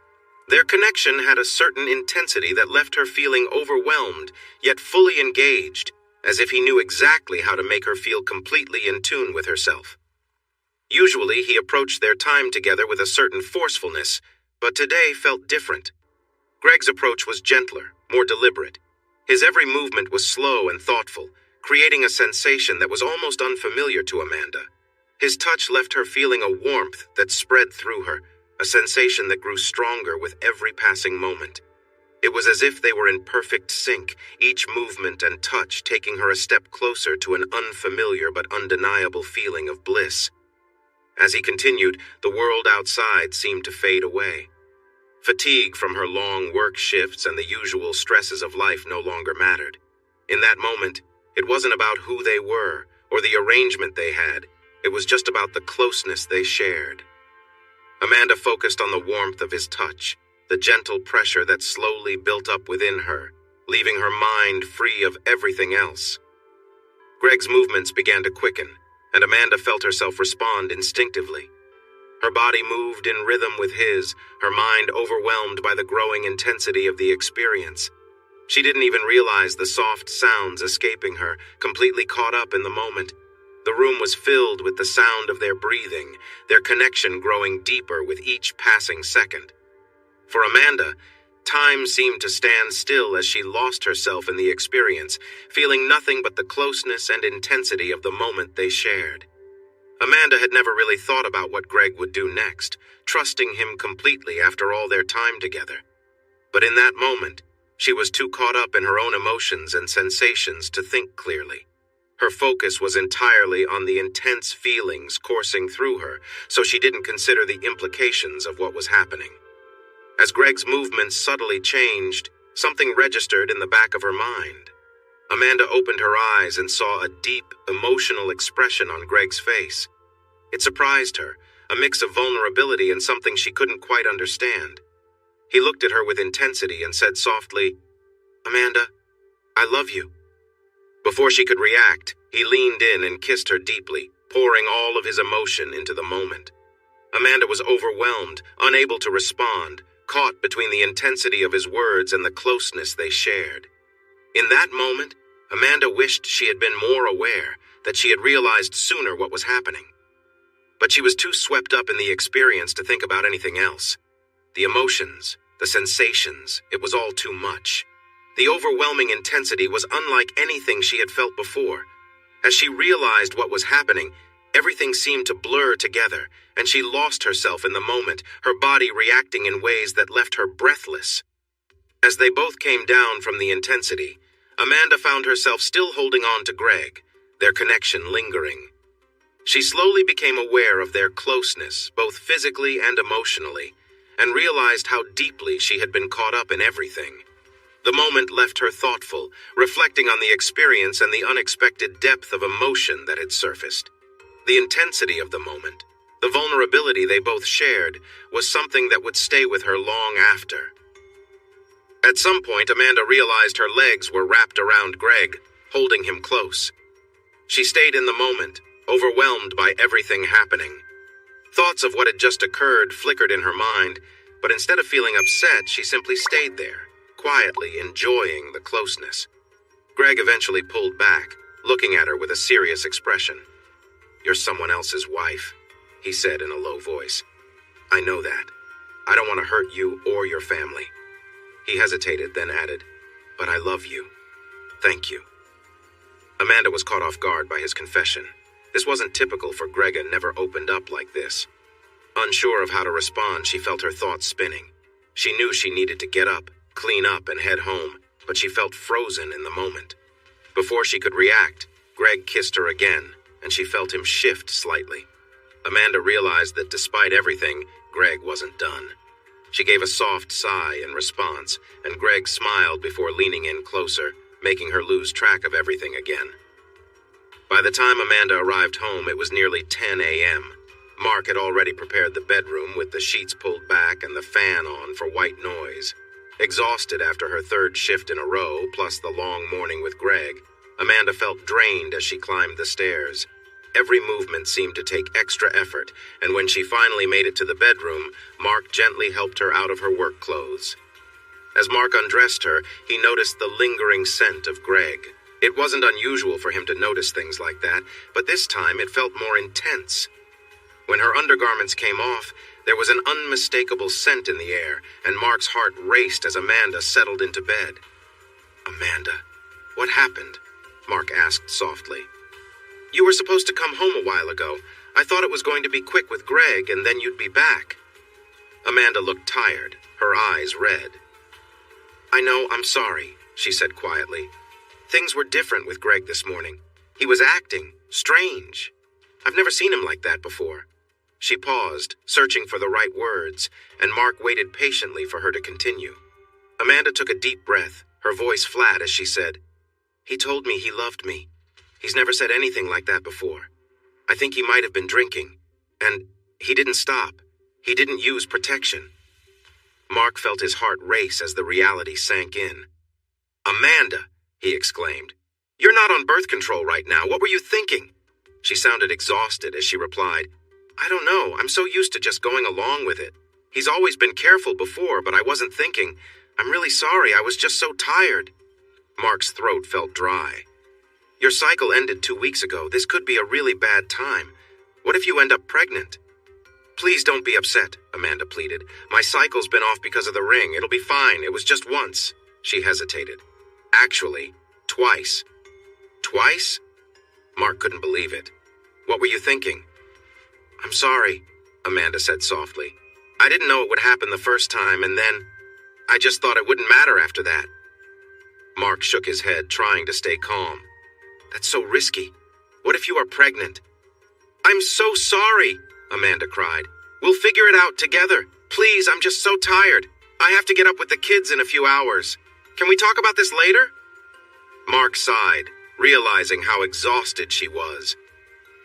Their connection had a certain intensity that left her feeling overwhelmed, yet fully engaged, as if he knew exactly how to make her feel completely in tune with herself. Usually, he approached their time together with a certain forcefulness, but today felt different. Greg's approach was gentler, more deliberate. His every movement was slow and thoughtful, creating a sensation that was almost unfamiliar to Amanda. His touch left her feeling a warmth that spread through her, a sensation that grew stronger with every passing moment. It was as if they were in perfect sync, each movement and touch taking her a step closer to an unfamiliar but undeniable feeling of bliss. As he continued, the world outside seemed to fade away. Fatigue from her long work shifts and the usual stresses of life no longer mattered. In that moment, it wasn't about who they were or the arrangement they had. It was just about the closeness they shared. Amanda focused on the warmth of his touch, the gentle pressure that slowly built up within her, leaving her mind free of everything else. Greg's movements began to quicken, and Amanda felt herself respond instinctively. Her body moved in rhythm with his, her mind overwhelmed by the growing intensity of the experience. She didn't even realize the soft sounds escaping her, completely caught up in the moment. The room was filled with the sound of their breathing, their connection growing deeper with each passing second. For Amanda, time seemed to stand still as she lost herself in the experience, feeling nothing but the closeness and intensity of the moment they shared. Amanda had never really thought about what Greg would do next, trusting him completely after all their time together. But in that moment, she was too caught up in her own emotions and sensations to think clearly. Her focus was entirely on the intense feelings coursing through her, so she didn't consider the implications of what was happening. As Greg's movements subtly changed, something registered in the back of her mind. Amanda opened her eyes and saw a deep, emotional expression on Greg's face. It surprised her, a mix of vulnerability and something she couldn't quite understand. He looked at her with intensity and said softly, "Amanda, I love you." Before she could react, he leaned in and kissed her deeply, pouring all of his emotion into the moment. Amanda was overwhelmed, unable to respond, caught between the intensity of his words and the closeness they shared. In that moment, Amanda wished she had been more aware, that she had realized sooner what was happening. But she was too swept up in the experience to think about anything else. The emotions, the sensations, it was all too much. The overwhelming intensity was unlike anything she had felt before. As she realized what was happening, everything seemed to blur together, and she lost herself in the moment, her body reacting in ways that left her breathless. As they both came down from the intensity, Amanda found herself still holding on to Greg, their connection lingering. She slowly became aware of their closeness, both physically and emotionally, and realized how deeply she had been caught up in everything. The moment left her thoughtful, reflecting on the experience and the unexpected depth of emotion that had surfaced. The intensity of the moment, the vulnerability they both shared, was something that would stay with her long after. At some point, Amanda realized her legs were wrapped around Greg, holding him close. She stayed in the moment, overwhelmed by everything happening. Thoughts of what had just occurred flickered in her mind, but instead of feeling upset, she simply stayed there, quietly enjoying the closeness. Greg eventually pulled back, looking at her with a serious expression. "You're someone else's wife," he said in a low voice. "I know that. I don't want to hurt you or your family." He hesitated, then added, "But I love you. Thank you." Amanda was caught off guard by his confession. This wasn't typical for Greg, and never opened up like this. Unsure of how to respond, she felt her thoughts spinning. She knew she needed to get up, clean up, and head home, but she felt frozen in the moment. Before she could react, Greg kissed her again, and she felt him shift slightly. Amanda realized that despite everything, Greg wasn't done. She gave a soft sigh in response, and Greg smiled before leaning in closer, making her lose track of everything again. By the time Amanda arrived home, it was nearly 10 a.m. Mark had already prepared the bedroom with the sheets pulled back and the fan on for white noise. Exhausted after her third shift in a row, plus the long morning with Greg, Amanda felt drained as she climbed the stairs. Every movement seemed to take extra effort, and when she finally made it to the bedroom, Mark gently helped her out of her work clothes. As Mark undressed her, he noticed the lingering scent of Greg. It wasn't unusual for him to notice things like that, but this time it felt more intense. When her undergarments came off, there was an unmistakable scent in the air, and Mark's heart raced as Amanda settled into bed. "Amanda, what happened?" Mark asked softly. "You were supposed to come home a while ago. I thought it was going to be quick with Greg, and then you'd be back." Amanda looked tired, her eyes red. "I know, I'm sorry," she said quietly. "Things were different with Greg this morning. He was acting strange. I've never seen him like that before." She paused, searching for the right words, and Mark waited patiently for her to continue. Amanda took a deep breath, her voice flat as she said, "He told me he loved me. He's never said anything like that before. I think he might have been drinking. And he didn't stop. He didn't use protection." Mark felt his heart race as the reality sank in. "Amanda!" he exclaimed. "You're not on birth control right now. What were you thinking?" She sounded exhausted as she replied, "I don't know. I'm so used to just going along with it. He's always been careful before, but I wasn't thinking. I'm really sorry. I was just so tired." Mark's throat felt dry. "Your cycle ended 2 weeks ago. This could be a really bad time. What if you end up pregnant?" "Please don't be upset," Amanda pleaded. "My cycle's been off because of the ring. It'll be fine. It was just once." She hesitated. "Actually, twice." "Twice?" Mark couldn't believe it. "What were you thinking?" "I'm sorry," Amanda said softly. "I didn't know it would happen the first time, and then I just thought it wouldn't matter after that." Mark shook his head, trying to stay calm. "That's so risky. What if you are pregnant?" "I'm so sorry," Amanda cried. "We'll figure it out together. Please, I'm just so tired. I have to get up with the kids in a few hours. Can we talk about this later?" Mark sighed, realizing how exhausted she was.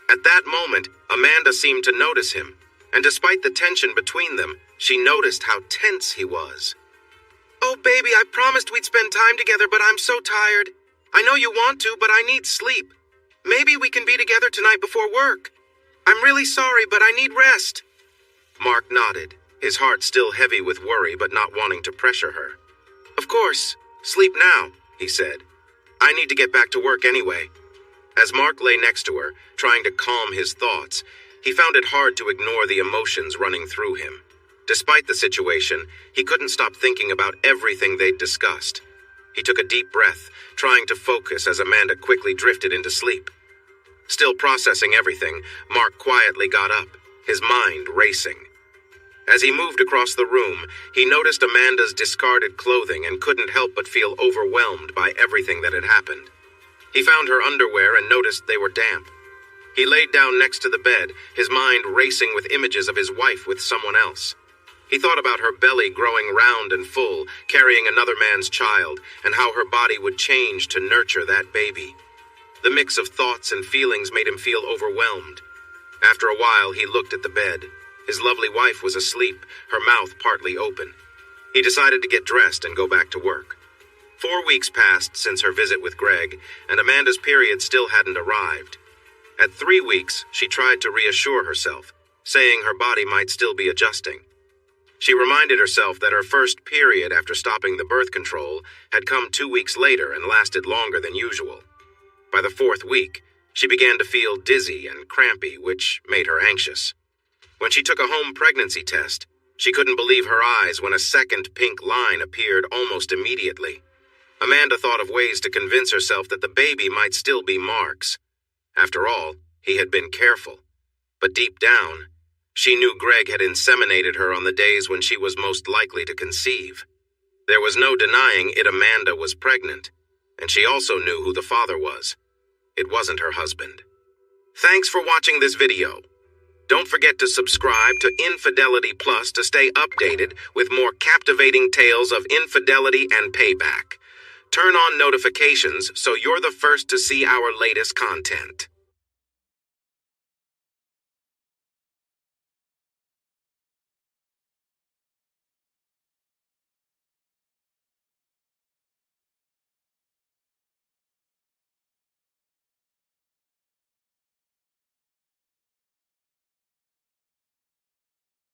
At that moment, Amanda seemed to notice him, and despite the tension between them, she noticed how tense he was. "Oh, baby, I promised we'd spend time together, but I'm so tired. I know you want to, but I need sleep. Maybe we can be together tonight before work. I'm really sorry, but I need rest." Mark nodded, his heart still heavy with worry but not wanting to pressure her. "Of course. Sleep now," he said. "I need to get back to work anyway." As Mark lay next to her, trying to calm his thoughts, he found it hard to ignore the emotions running through him. Despite the situation, he couldn't stop thinking about everything they'd discussed. He took a deep breath, trying to focus as Amanda quickly drifted into sleep. Still processing everything, Mark quietly got up, his mind racing. As he moved across the room, he noticed Amanda's discarded clothing and couldn't help but feel overwhelmed by everything that had happened. He found her underwear and noticed they were damp. He laid down next to the bed, his mind racing with images of his wife with someone else. He thought about her belly growing round and full, carrying another man's child, and how her body would change to nurture that baby. The mix of thoughts and feelings made him feel overwhelmed. After a while, he looked at the bed. His lovely wife was asleep, her mouth partly open. He decided to get dressed and go back to work. 4 weeks passed since her visit with Greg, and Amanda's period still hadn't arrived. At 3 weeks, she tried to reassure herself, saying her body might still be adjusting. She reminded herself that her first period after stopping the birth control had come 2 weeks later and lasted longer than usual. By the 4th week, she began to feel dizzy and crampy, which made her anxious. When she took a home pregnancy test, she couldn't believe her eyes when a second pink line appeared almost immediately. Amanda thought of ways to convince herself that the baby might still be Mark's. After all, he had been careful. But deep down, she knew Greg had inseminated her on the days when she was most likely to conceive. There was no denying Amanda was pregnant, and she also knew who the father was. It wasn't her husband. Thanks for watching this video. Don't forget to subscribe to Infidelity Plus to stay updated with more captivating tales of infidelity and payback. Turn on notifications so you're the first to see our latest content.